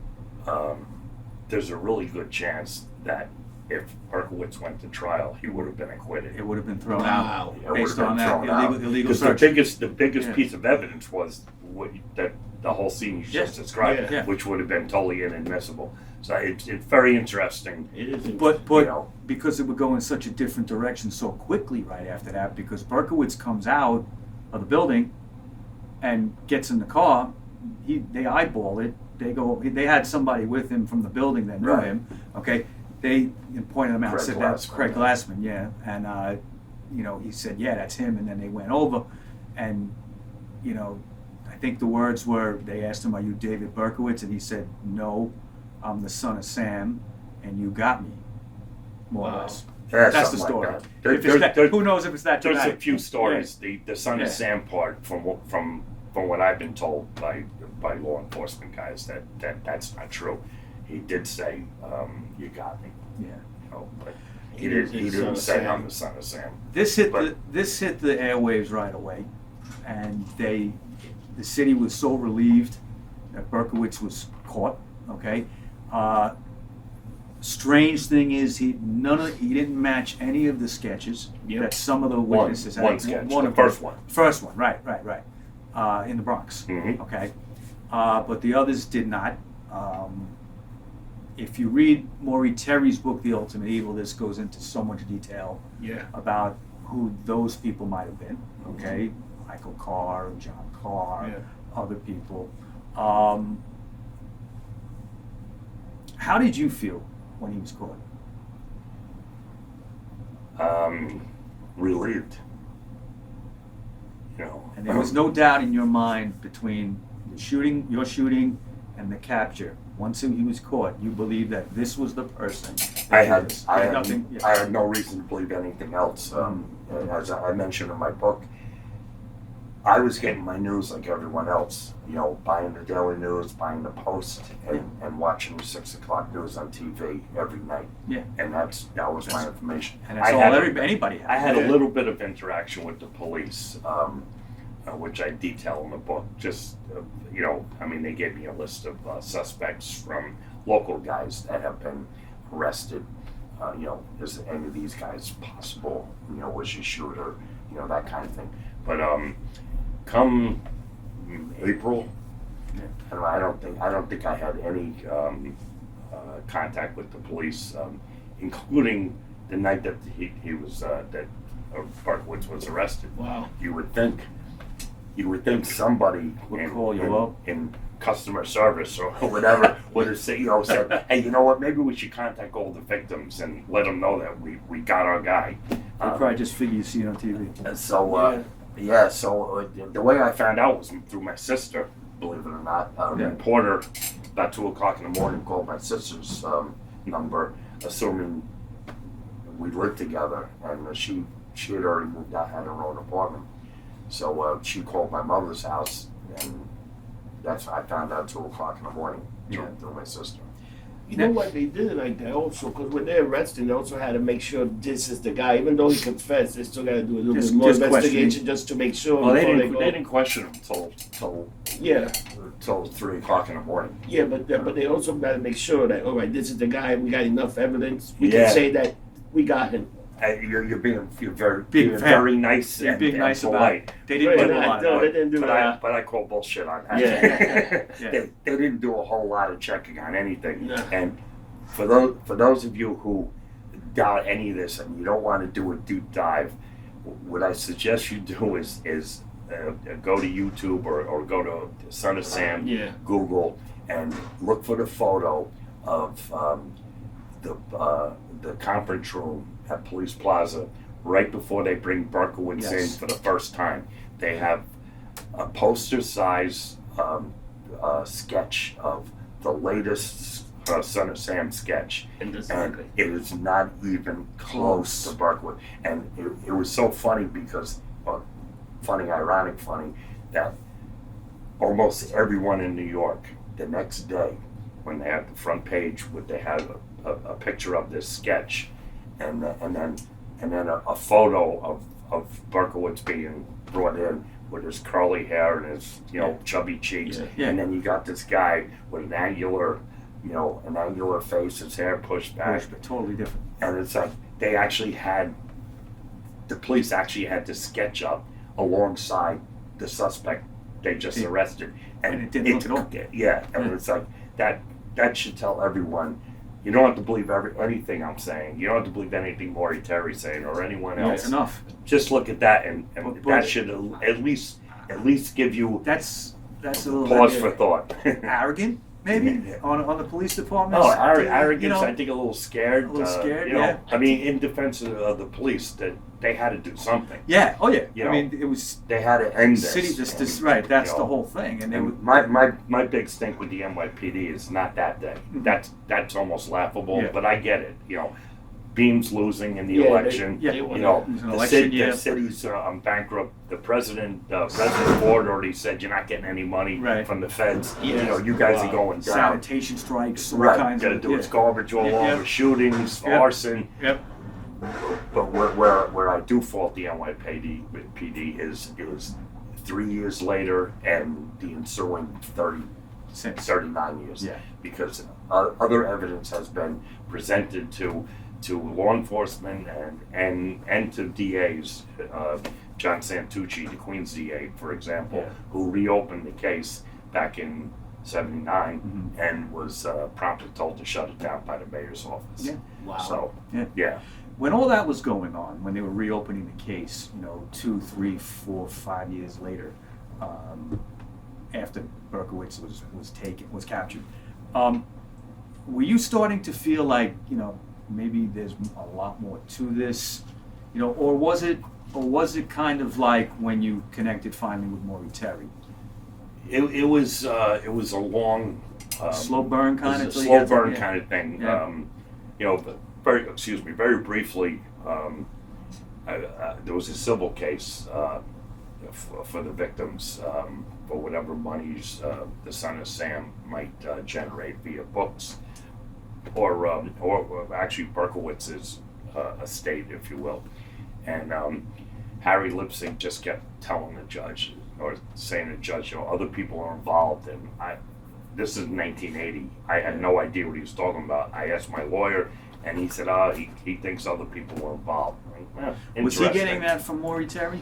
there's a really good chance that if Berkowitz went to trial, he would have been acquitted. It would have been thrown Wow. out based on that illegal Because search. the biggest piece of evidence was that the whole scene you just described, Yeah. which would have been totally inadmissible. So it's very interesting. It is. But You know. because it would go in such a different direction so quickly right after that, because Berkowitz comes out of the building and gets in the car, they eyeball it. They had somebody with him from the building that knew Right. him. Okay, they pointed him out, Craig said that's Glassman. Craig Glassman, yeah, and he said, yeah, that's him, and then they went over, and I think the words were, they asked him, are you David Berkowitz? And he said, no, I'm the son of Sam, and you got me, more or Wow. less. Yeah, That's the something like story. that. If it's that, who knows if it's that There's a dramatic? few stories. The son Yeah. of Sam part from what I've been told by law enforcement guys that's not true. He did say, "You got me," Yeah. but He he didn't didn't say say son of I'm the son of Sam. This hit But- the airwaves right away, and the city was so relieved that Berkowitz was caught. Okay. Strange thing is he didn't match any of the sketches Yep. that some of the witnesses had. One sketch, the of first them. one. First one, right, in the Bronx. Mhm. Okay, but the others did not. If you read Morie Terry's book, The Ultimate Evil, this goes into so much detail Yeah. about who those people might have been. Okay, Michael Carr, John Carr, Yeah. other people. How did you feel when he was caught? Relieved. And there was no doubt in your mind between your shooting, and the capture. Once he was caught, you believed that this was the person. I had nothing. Yeah. I had no reason to believe anything else. As I mentioned in my book, I was getting my news like everyone else. Buying the Daily News, buying the Post, and watching the 6 o'clock news on TV every night. Yeah. And that was my information. And that's I all had anybody had. I had Yeah. a little bit of interaction with the police, which I detail in the book. Just, they gave me a list of suspects from local guys that have been arrested. Is any of these guys possible? Was you shooter? That kind of thing. But come April, and I don't think I had any contact with the police, including the night that he was that Berkowitz was arrested. Wow. You would think somebody Would call you up. in customer service or whatever would have said, said, hey, you know what? Maybe we should contact all the victims and let them know that we got our guy. They probably just figure you see it on TV. So the way I found out was through my sister, believe it or not. A reporter about 2 o'clock in the morning called my sister's number, assuming we lived together, and she had already moved out, had her own apartment. So she called my mother's house, and that's I found out 2 o'clock in the morning through my sister. You know what, they did it like that also, because when they arrested him, they also had to make sure this is the guy. Even though he confessed, they still got to do a little bit more investigation just to make sure. Well, they before didn't question him till 3 o'clock in the morning. Yeah, but they also got to make sure that, all right, this is the guy, we got enough evidence. We Yeah. can say that we got him. You're very Being very nice Yeah, and, being and nice about polite. it. They didn't do a lot. No, they didn't do that. But I call bullshit on that. Yeah. Yeah. They didn't do a whole lot of checking on anything. No. And for those of you who doubt any of this and you don't want to do a deep dive, what I suggest you do is go to YouTube or go to Son of Sam, Yeah. Google, and look for the photo of the conference room at Police Plaza right before they bring Berkowitz in for the first time. They have a poster-size sketch of the latest Son of Sam sketch, and it is not even close to Berkowitz. And it was so funny because, ironic funny, that almost everyone in New York the next day, when they had the front page, they had a picture of this sketch, and then a photo of Berkowitz being brought in with his curly hair and his chubby cheeks, and then you got this guy with an angular face, his hair pushed back, but totally different. and it's like the police actually had to sketch up alongside the suspect they just arrested, and it didn't look at all. Yeah, and it's like that should tell everyone. You don't have to believe anything I'm saying. You don't have to believe anything Morie Terry's saying or anyone else. That's enough. Just look at that, and But that should at least give you That's a little pause for thought. arrogant, maybe on the police department. Oh, arrogance! I think a little scared. A little scared, yeah. I mean, in defense of the police, that they had to do something. Yeah. Oh, yeah. You know, I mean, it was They had to end this. city. This right. That's the whole thing. And they would. My big stink with the NYPD is not that day. That's almost laughable. Yeah. But I get it. Beam's losing in the Yeah, election. they It won. was an election year. The city's bankrupt. The president Ford already said you're not getting any money from the feds. Yes. You guys are going down. Sanitation strikes, all Right, kinds gotta of do its garbage all over, shootings, Yep. arson. Yep. But where I do fault the NYPD is 3 years later and the ensuing 39 years. Yeah. Because other evidence has been presented to law enforcement and to DAs. John Santucci, the Queens DA, for example, who reopened the case back in '79 and was promptly told to shut it down by the mayor's office. Yeah. Wow. So, Yeah. When all that was going on, when they were reopening the case, 2, 3, 4, 5 years later, after Berkowitz was captured, were you starting to feel like, maybe there's a lot more to this, or was it kind of like when you connected finally with Morie Terry? it was a long, slow burn kind of slow burn kind of thing. Yeah. Very briefly, there was a civil case for the victims for whatever monies the Son of Sam might generate via books, or actually Berkowitz's estate, if you will. And Harry Lipsing just kept telling the judge, or saying to the judge, other people are involved, and this is 1980. I had no idea what he was talking about. I asked my lawyer, and he said, he thinks other people were involved. Was he getting that from Morie Terry?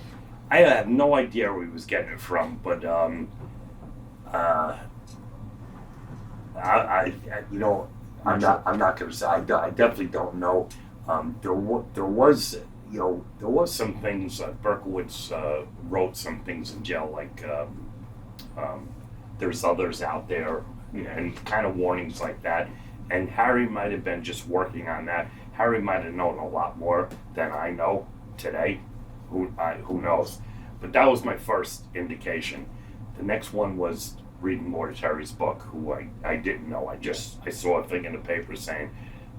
I have no idea where he was getting it from, but I'm not going to say. I definitely don't know. There was some things. Berkowitz wrote some things in jail, like there's others out there, and kind of warnings like that. And Harry might have been just working on that. Harry might have known a lot more than I know today. Who knows? But that was my first indication. The next one was reading Morie Terry's book, who I didn't know. I saw a thing in the paper saying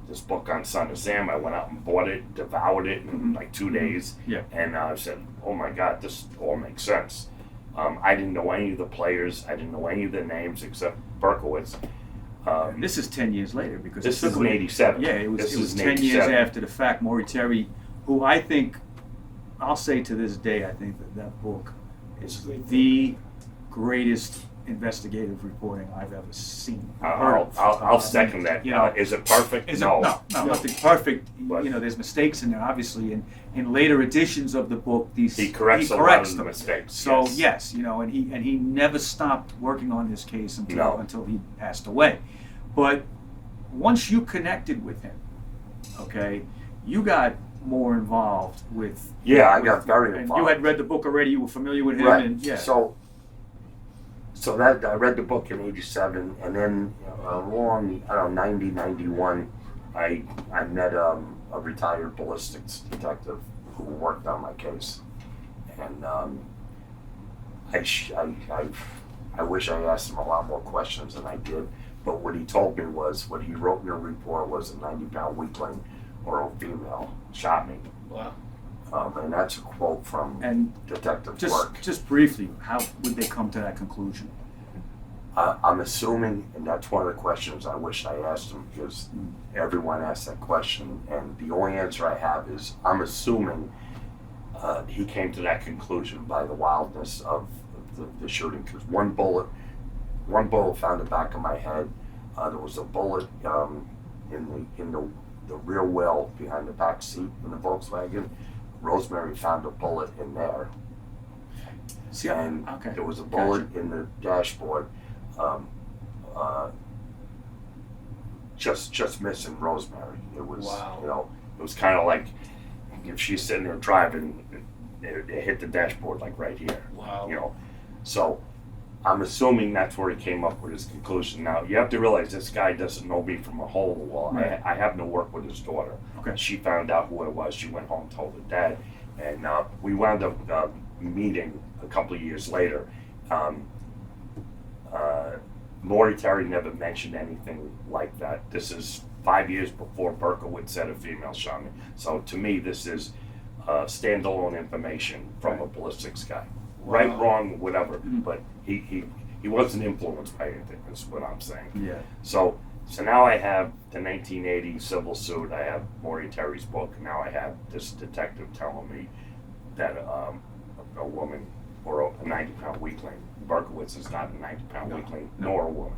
this book on Son of Sam. I went out and bought it, devoured it in like 2 days. Yeah. And I said, oh my God, this all makes sense. I didn't know any of the players. I didn't know any of the names except Berkowitz. This is 10 years later, because this is in '87. Yeah, it was 10 '87. years after the fact. Morie Terry, who I think, I'll say to this day, I think that book is the greatest investigative reporting I've ever seen. I'll second that. Is it perfect? No. No, nothing perfect. But, There's mistakes in there, obviously, and in later editions of the book, he corrects a lot of the mistakes. So yes, and he never stopped working on this case until he passed away. But once you connected with him, okay, you got more involved with. Yeah, I got very involved. And you had read the book already. You were familiar with him, right? And yeah. So that I read the book in '87, and then along 90, 91, I met a retired ballistics detective who worked on my case, and I wish I asked him a lot more questions than I did. But what he told me was, what he wrote in the report was a 90-pound weakling or a female shot me. Wow. And that's a quote from detective work. Just briefly, how would they come to that conclusion? I'm assuming, and that's one of the questions I wish I asked him, because everyone asks that question, and the only answer I have is, I'm assuming he came to that conclusion by the wildness of the shooting, because one bullet found the back of my head. There was a bullet in the rear wheel behind the back seat in the Volkswagen. Rosemary found a bullet in there. There was a bullet in the dashboard. Just missing Rosemary. It was, it was kind of like if she's sitting there driving, it hit the dashboard like right here. Wow. So I'm assuming that's where he came up with his conclusion. Now, you have to realize this guy doesn't know me from a hole in the wall. Right. I happen to work with his daughter. Okay. She found out who it was. She went home and told her dad. And we wound up meeting a couple of years later. Morie Terry never mentioned anything like that. This is 5 years before Berkowitz said a female shot me. So to me, this is standalone information from a ballistics guy. Wow. Right, wrong, whatever. But he wasn't influenced by anything, is what I'm saying. Yeah. So now I have the 1980 civil suit. I have Morie Terry's book. Now I have this detective telling me that a woman or a 90-pound weakling. Berkowitz is not a 90-pound weakling, nor a woman.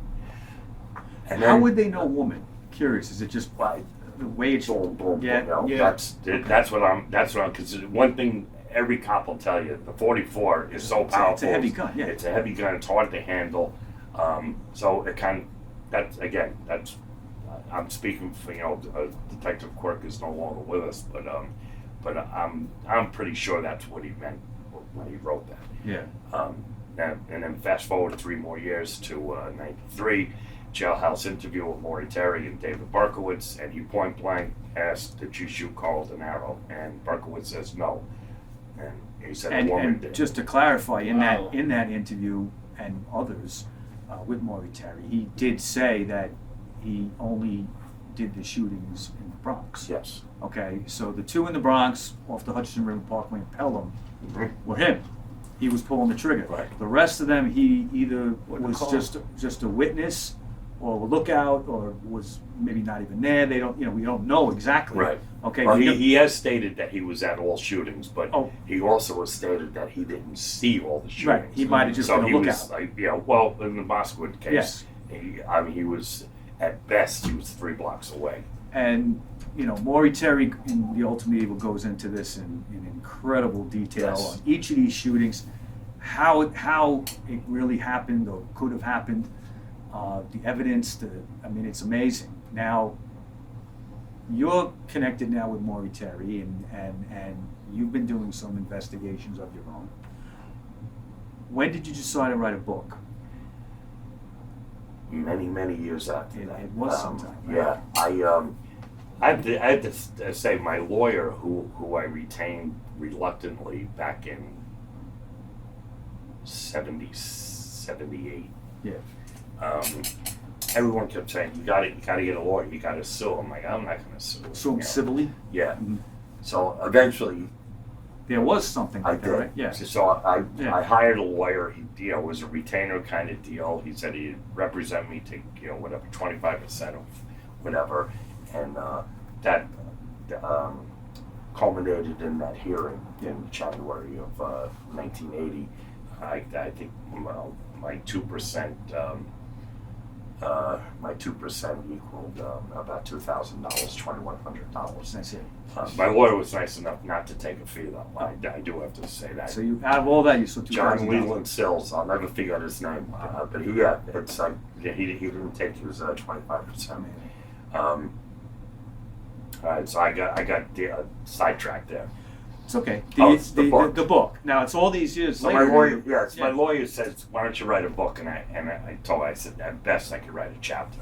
And How would they know woman? Curious. Is it just by the way it's? That's what I'm. Because one thing every cop will tell you, the 44 is so powerful. It's a heavy gun. Yeah. It's a heavy gun. It's hard to handle. So it kind of. That's. I'm speaking for Detective Quirk is no longer with us, but I'm pretty sure that's what he meant when he wrote that. Yeah. And then fast forward 3 more years to 93, Jailhouse interview with Morie Terry and DavidBerkowitz, and you point blank asked, did you shoot Carl Denaro? And Berkowitz says no. And he said a woman did. Just to clarify, in that interview and others with Morie Terry, he did say that he only did the shootings in the Bronx. Yes. Okay, so the 2 in the Bronx off the Hudson River Parkway in Pelham were him. He was pulling the trigger. Right. The rest of them, he either was just a witness, or a lookout, or was maybe not even there. They don't, we don't know exactly. Right. Okay. Well, he has stated that he was at all shootings, but he also has stated that he didn't see all the shootings. Right. He might have just been a lookout. Well, in the Moskowitz case, he was at best 3 blocks away. And Morie Terry in The Ultimate Evil goes into this in incredible detail on each of these shootings, how it really happened or could have happened, the evidence. It's amazing. Now, you're connected now with Morie Terry, and you've been doing some investigations of your own. When did you decide to write a book? Many years after that. It was sometime. Right? Yeah, I had to say my lawyer, who I retained reluctantly back in 78. Yeah. Everyone kept saying, you gotta get a lawyer, you gotta sue. I'm like, I'm not gonna sue. So civilly? Yeah. Mm-hmm. So eventually, there was something like that, right? Yeah. So I hired a lawyer. He it was a retainer kind of deal. He said he'd represent me to whatever 25% of whatever, and that culminated in that hearing in January of 1980. I think my 2%. My 2% equaled about $2,000, $2,100. That's it. My lawyer was nice enough not to take a fee, though. I do have to say that. So you, out of all that, you saw John $2,000. Leland Sills, I'll never forget his name, but it's like he didn't take his 25%. All right, so I got sidetracked there. It's okay. It's the book. The book. Now it's all these years So later. my lawyer, my lawyer says, "Why don't you write a book?" And I told her, I said, "At best, I could write a chapter,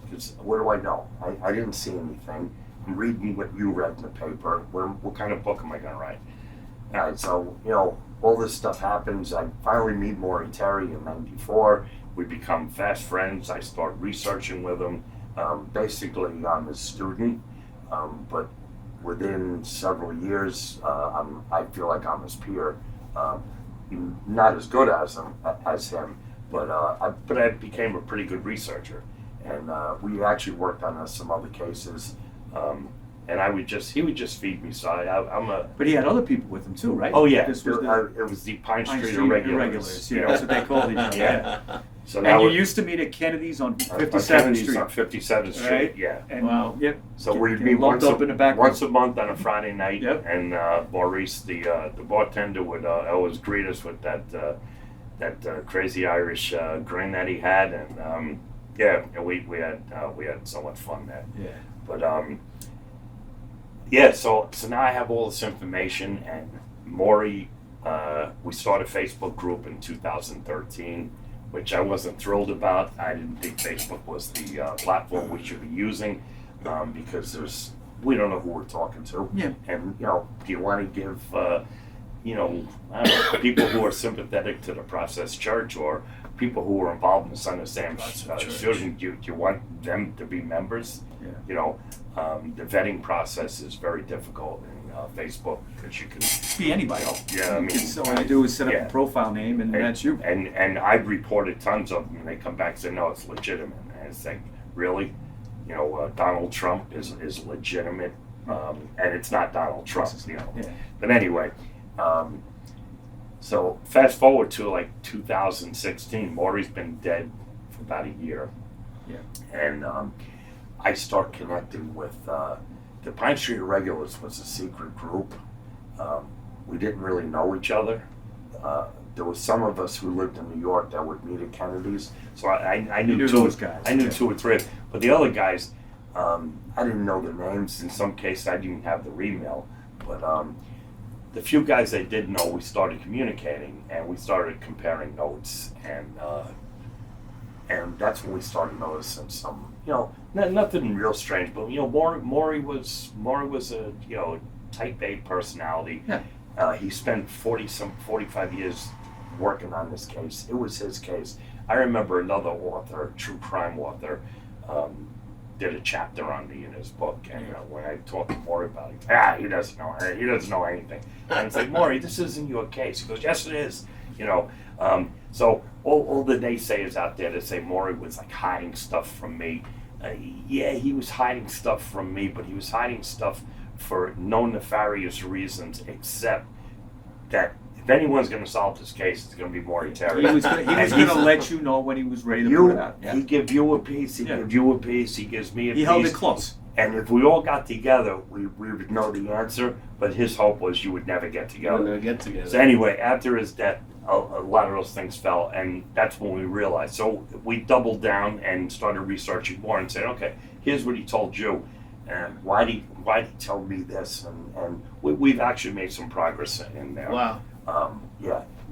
because what do I know? I didn't see anything. I'm reading what you read in the paper. What kind of book am I going to write?" All right, so all this stuff happens. I finally meet Morie Terry in '94. We become fast friends. I start researching with him. Basically, I'm his student, but within several years, I feel like I'm his peer. Not as good as him, but I became a pretty good researcher, and we actually worked on some other cases. And he would just feed me. So I'm a. But he had other people with him too, right? Oh yeah, This was it was the Pine Street Irregulars. Yeah, that's what they called each other. Yeah. So And you used to meet at Kennedy's on 57th Street. On 57th Street, Right? yeah. And, Wow. Yep. So we'd Get meet lumped up in the back once a month on a Friday night, Yep. and Maurice, the bartender, would always greet us with that crazy Irish grin that he had, and we had so much fun there. Yeah. But so now I have all this information, and Morie, we started a Facebook group in 2013, which I wasn't thrilled about. I didn't think Facebook was the platform we should be using, because we don't know who we're talking to. Yeah. And, do you want to give, I don't know, people who are sympathetic to the Process Church, or people who are involved in Son of Sam's shooting, do you want them to be members? Yeah. The vetting process is very difficult in Facebook, because you can Be anybody. Yeah, I mean, So all you do is set up yeah. a profile name, and that's you. And I've reported tons of them, and they come back and say, no, it's legitimate. And it's like, really? Donald Trump is legitimate, and it's not Donald Trump, Yeah. But anyway, so fast forward to like 2016, Morie's been dead for about a year. Yeah. And I start connecting with the Pine Street Irregulars was a secret group. We didn't really know each other. There was some of us who lived in New York that would meet at Kennedy's, so I knew those guys. I knew 2 or 3, but the other guys, I didn't know their names. In some cases, I didn't have their email. But the few guys I did know, we started communicating, and we started comparing notes, and that's when we started noticing some, nothing real strange, but Morie was a type A personality. Yeah. He spent 45 years working on this case. It was his case. I remember another author, true crime author, did a chapter on me in his book, and when I talked to Morie about it, he doesn't know anything. And it's like, Morie, this isn't your case. He goes, yes, it is. So all the naysayers out there that say Morie was like hiding stuff from me, he was hiding stuff from me, but he was hiding stuff for no nefarious reasons, except that if anyone's going to solve this case, it's going to be Morie Terry. He was going to let you know when he was ready to put it out. Yeah. He give you a piece. He gives you a piece. He gives me a piece. He held it close. And if we all got together, we would know the answer. But his hope was you would never get together. So anyway, after his death, a lot of those things fell, and that's when we realized. So we doubled down and started researching more and said, okay, here's what he told you, and why did he tell me this? And we've actually made some progress in there. Wow.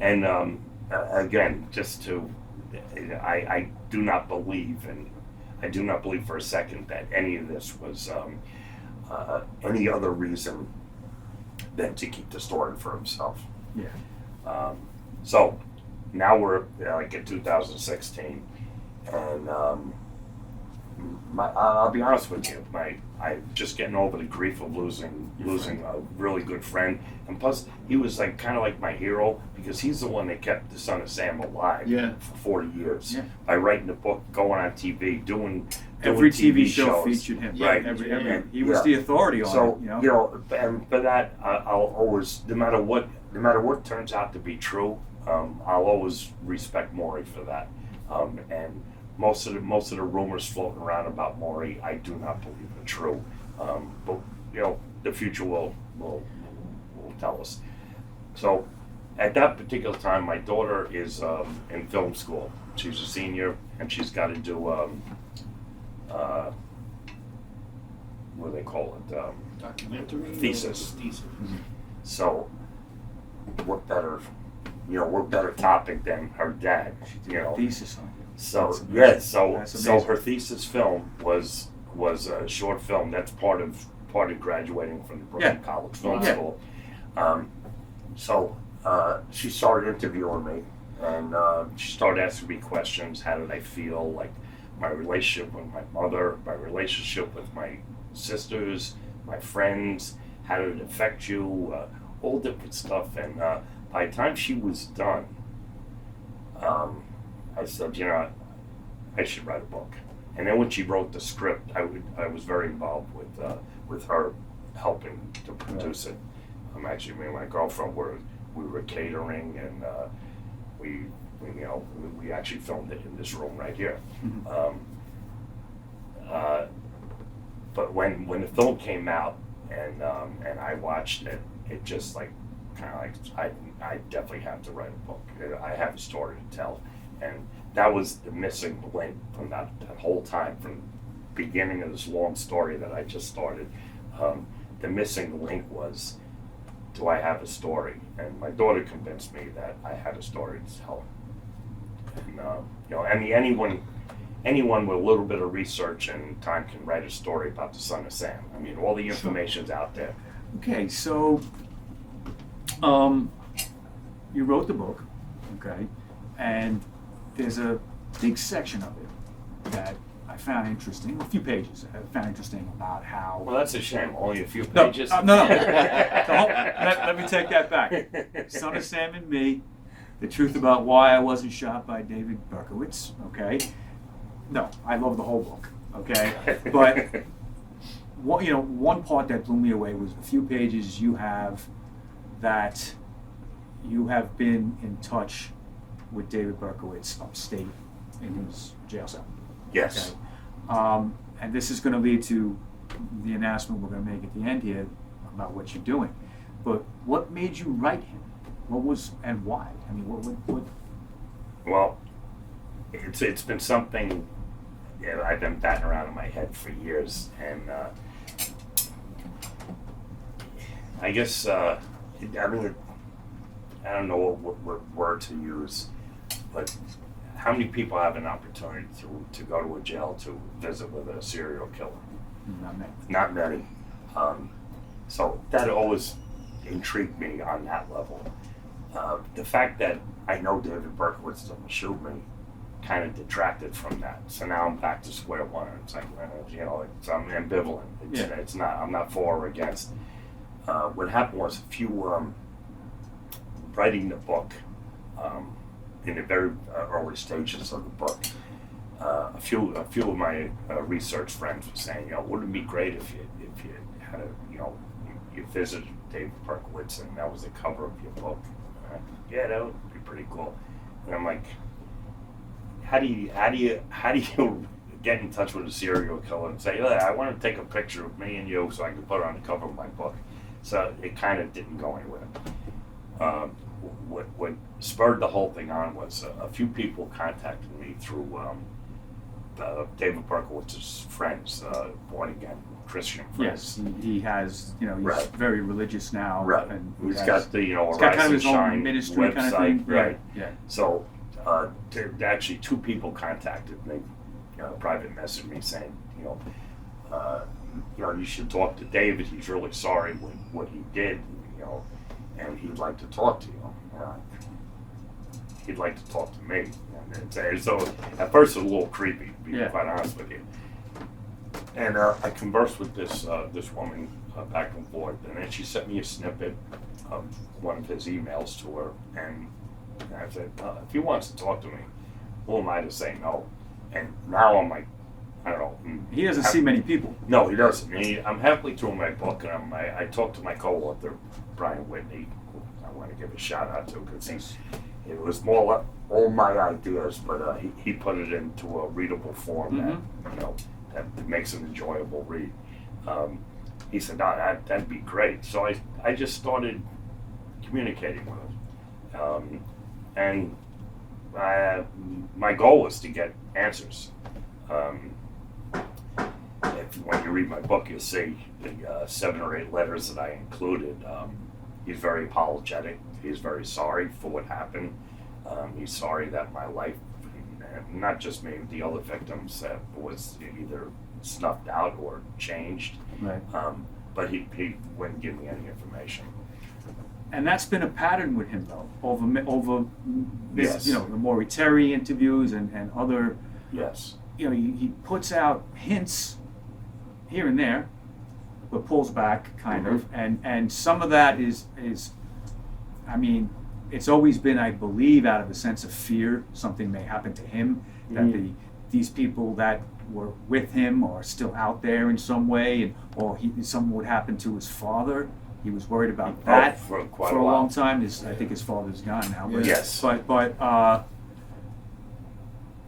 And again, I do not believe, and I do not believe for a second that any of this was any other reason than to keep the story for himself. Yeah. So now we're like in 2016, and I'll be honest with you, I'm just getting over the grief of losing a really good friend, and plus he was like kind of like my hero, because he's the one that kept the Son of Sam alive for 40 years by writing the book, going on TV, doing every TV shows. show featured him. Right. He was the authority on it. And for that, I'll always, no matter what turns out to be true, I'll always respect Morie for that. And most of the rumors floating around about Morie, I do not believe are true. But the future will tell us. So at that particular time, my daughter is in film school. She's a senior, and she's got to do what do they call it? Documentary? Thesis. Mm-hmm. So what better topic than her dad? Thesis on it. So That's so amazing. her thesis film was a short film. That's part of graduating from the Brooklyn College Film School. So she started interviewing me, and she started asking me questions. How did I feel? Like my relationship with my mother, my relationship with my sisters, my friends. How did it affect you? All different stuff. And by the time she was done, I said, I should write a book. And then when she wrote the script, I was very involved with her helping to produce it. Actually, me and my girlfriend we were catering, and we actually filmed it in this room right here. Mm-hmm. But when the film came out and I watched it, it just I definitely have to write a book. I have a story to tell, and that was the missing link from that whole time, from the beginning of this long story that I just started. The missing link was, do I have a story? And my daughter convinced me that I had a story to tell. And anyone with a little bit of research and time can write a story about the son of Sam. I mean, all the information's out there. Okay, so you wrote the book, okay, and there's a big section of it that I found interesting, a few pages I found interesting about how... Well, that's a shame, only a few No, pages. no. Let me take that back. Son of Sam and Me, the truth about why I wasn't shot by DavidBerkowitz, okay? No, I love the whole book, okay? But one part that blew me away was a few pages you have that you have been in touch with DavidBerkowitz upstate in his jail cell. Yes. Okay? And this is going to lead to the announcement we're going to make at the end here about what you're doing. But what made you write him? What was, and why? I mean, what? Well, it's been something I've been batting around in my head for years, and I guess I don't know what word to use, but how many people have an opportunity to go to a jail to visit with a serial killer? Not many. Not many. So that always intrigued me on that level. The fact that I know DavidBerkowitz doesn't shoot me kind of detracted from that. So now I'm back to square one. It's like, I'm ambivalent. It's not. I'm not for or against. What happened was writing the book. In the very early stages of the book, a few of my research friends were saying, wouldn't it be great if you had you visited DavidBerkowitz and that was the cover of your book? Yeah, that would be pretty cool. And I'm like, how do you get in touch with a serial killer and say, I want to take a picture of me and you so I can put it on the cover of my book? So it kind of didn't go anywhere. What spurred the whole thing on was a few people contacted me through DavidBerkowitz's friends, born again Christian friends. Yes, he has. He's Right. very religious now. Right. And He's got the he's Rise got kind of and his Shine own ministry website. kind of thing. Right. Yeah. So actually, two people contacted me, private messaged me saying, you should talk to David. He's really sorry what he did, and he'd like to talk to you. He'd like to talk to me. And so at first it was a little creepy, to be quite honest with you. And I conversed with this woman back and forth, and then she sent me a snippet of one of his emails to her, and I said, if he wants to talk to me, who am I to say no? And now I'm like, I don't know. He doesn't see many people. No, he doesn't. I'm halfway through my book, and I talked to my co-author, Brian Whitney, who I want to give a shout out to, because it was more like all my ideas, but he put it into a readable form that makes an enjoyable read. He said, "No, that'd be great." So I just started communicating with him, and my goal was to get answers. When you read my book, you'll see the 7 or 8 letters that I included. He's very apologetic. He's very sorry for what happened. He's sorry that my life, not just me, the other victims, was either snuffed out or changed. Right. But he wouldn't give me any information. And that's been a pattern with him, though, over this, Yes. the Morie Terry interviews and other. Yes. He puts out hints here and there, but pulls back kind of, and some of that is, I mean, it's always been, I believe, out of a sense of fear something may happen to him, that these people that were with him are still out there in some way, or something would happen to his father. He was worried about that for a long time. I think his father's gone now. But, Yes. But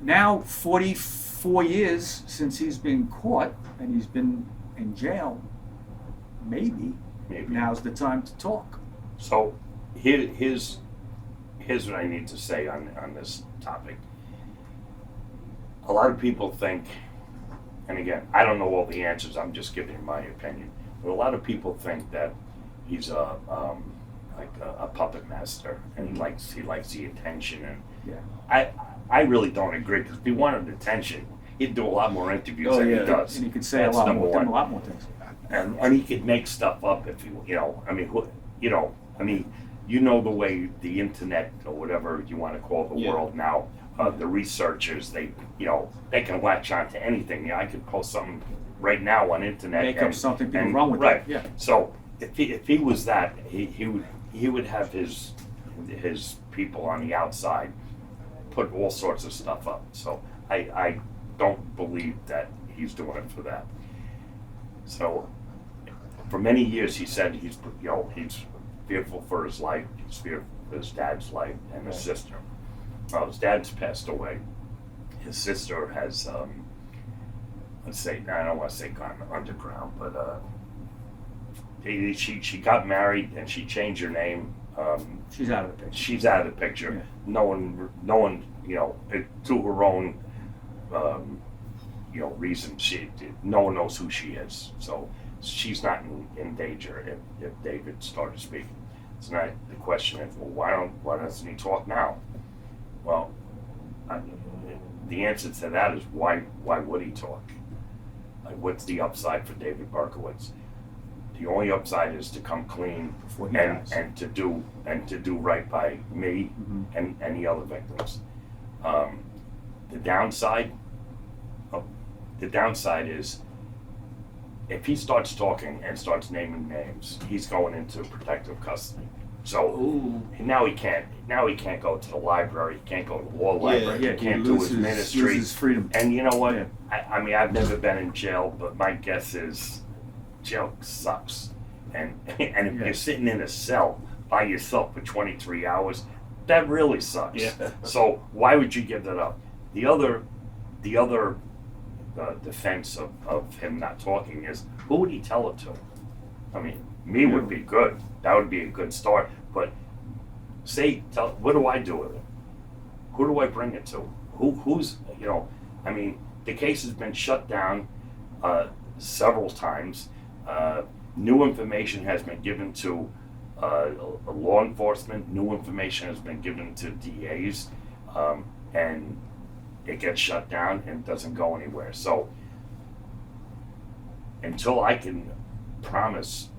now 44 years since he's been caught and he's been in jail, maybe now's the time to talk. So here's what I need to say on this topic. A lot of people think, and again, I don't know all the answers, I'm just giving my opinion, but a lot of people think that he's a puppet master, and he likes the attention, and I really don't agree, because if he wanted attention, he'd do a lot more interviews than he does. And he could say a lot more things. And he could make stuff up if he, the way the internet or whatever you want to call the world now, the researchers, they can latch on to anything. I could post something right now on internet. Make up something people wrong with right. it. Yeah. So if he was that, he would have his people on the outside put all sorts of stuff up. So I don't believe that he's doing it for that. So for many years he said he's fearful for his life. He's fearful for his dad's life and his sister. Well, his dad's passed away. His sister has, I don't want to say gone underground, but she got married and she changed her name. She's out of the picture. She's out of the picture. Yeah. No one, to her own, reason, no one knows who she is. So she's not in danger if David started speaking. It's not the question of, well, why doesn't he talk now? Well, the answer to that is why would he talk? Like, what's the upside for DavidBerkowitz? The only upside is to come clean and to do right by me and the other victims. The downside is if he starts talking and starts naming names, he's going into protective custody. So now he can't go to the library. He can't go to the law library. He can't do his ministry. Loses freedom. And you know what? Yeah. I mean, I've never been in jail, but my guess is jail sucks. And if you're sitting in a cell by yourself for 23 hours, that really sucks. Yeah. So why would you give that up? The other defense of him not talking is, who would he tell it to? I mean, me would be good. That would be a good start. But what do I do with it? Who do I bring it to? Who's the case has been shut down several times. New information has been given to law enforcement. New information has been given to DAs, and it gets shut down and doesn't go anywhere. So until I can promise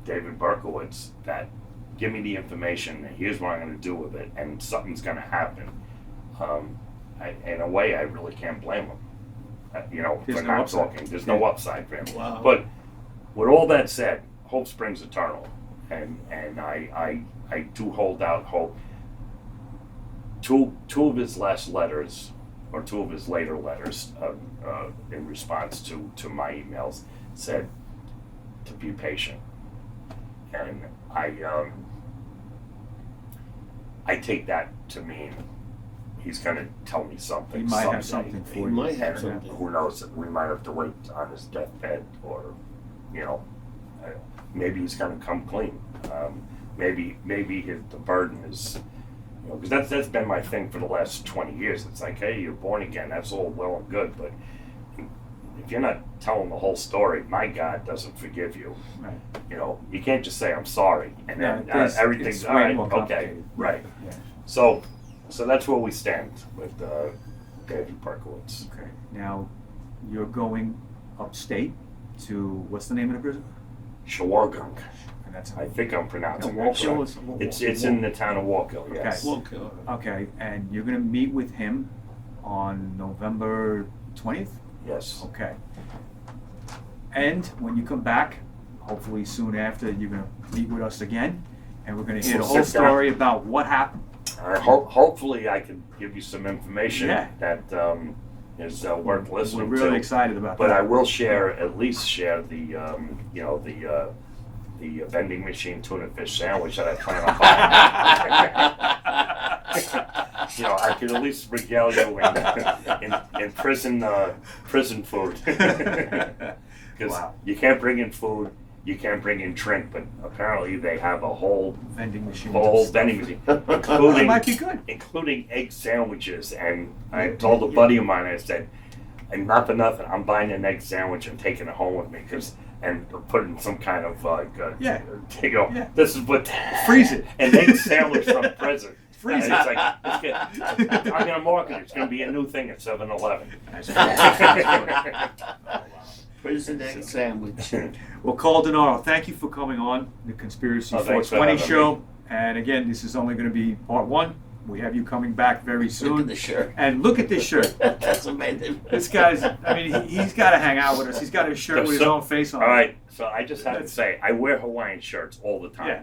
DavidBerkowitz that give me the information, and here's what I'm going to do with it, and something's going to happen, in a way I really can't blame him. For not talking. There's no upside for him. Wow. But with all that said, hope springs eternal, and I do hold out hope. Two of his last letters, or two of his later letters, in response to my emails, said to be patient, and I take that to mean he's going to tell me something. He might someday. have something for He you. might have And something. who knows? We might have to wait on his deathbed, or maybe he's going to come clean. Maybe the burden is, because that's been my thing for the last 20 years. It's like, hey, you're born again. That's all well and good, but if you're not telling the whole story, my God doesn't forgive you. Right. You can't just say I'm sorry and then everything's it's all way right. more Okay, complicated. right. Yeah. So that's where we stand with DavidBerkowitz. Okay. Now, you're going upstate to, what's the name of the prison? Shawargunk. And that's I think I'm pronouncing that Walkill. correct. It's in the town of Walkill, yes. Okay. Okay, and you're going to meet with him on November 20th? Yes. Okay. And when you come back, hopefully soon after, you're going to meet with us again, and we're going to hear the We'll whole sit down. story about what happened. Hopefully I can give you some information Yeah. that is worth listening We're to. really excited about But that. I will at least share the vending machine tuna fish sandwich that I plan on buying. I could at least regale you in prison food. Because Wow. you can't bring in food, you can't bring in drink, but apparently they have a whole vending machine. vending machine, It might be good. including egg sandwiches. And I told a buddy of mine, I said, and not for nothing, I'm buying an egg sandwich and taking it home with me and putting some kind of Yeah. you go, Yeah. this is what Freeze it. an egg sandwich from prison. Freeze And it. it's like, I'm gonna market it. It's gonna be a new thing at 7-Eleven. Prison egg sandwich. Well, Carl Denaro, thank you for coming on the Conspiracy Thanks for 420 having show. me. And again, this is only going to be part one. We have you coming back very soon. Look at the shirt. And look at this shirt. That's amazing. This guy's, he's got to hang out with us. He's got a shirt with his own face on All it. right, so I just have to say, I wear Hawaiian shirts all the time. Yeah.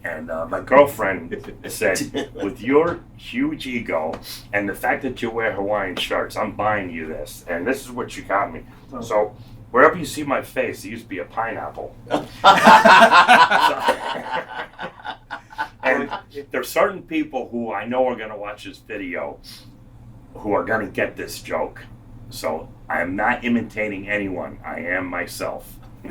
And my girlfriend said, with your huge ego and the fact that you wear Hawaiian shirts, I'm buying you this. And this is what you got me. Oh. So wherever you see my face, there used to be a pineapple. And there's certain people who I know are going to watch this video who are going to get this joke. So I am not imitating anyone. I am myself. You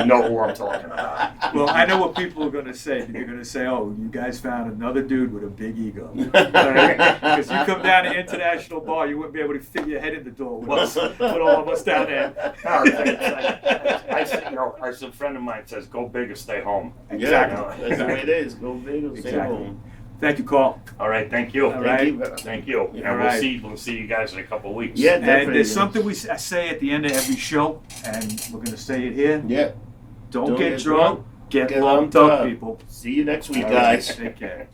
know who I'm talking about. Well, I know what people are going to say. They're going to say, oh, you guys found another dude with a big ego. Because you come down to International Bar, you wouldn't be able to fit your head in the door with us, with all of us down there. As a friend of mine says, go big or stay home. Exactly. That's the way it is. Go big or stay Exactly. home. Thank you, Carl. All right, thank you. All right. Thank you. Yeah, And all right. we'll see you guys in a couple of weeks. Yeah, And definitely. there's something I say at the end of every show, and we're going to say it here. Yeah. Don't get drunk, get lumped up, people. See you next week, All right, guys. take care.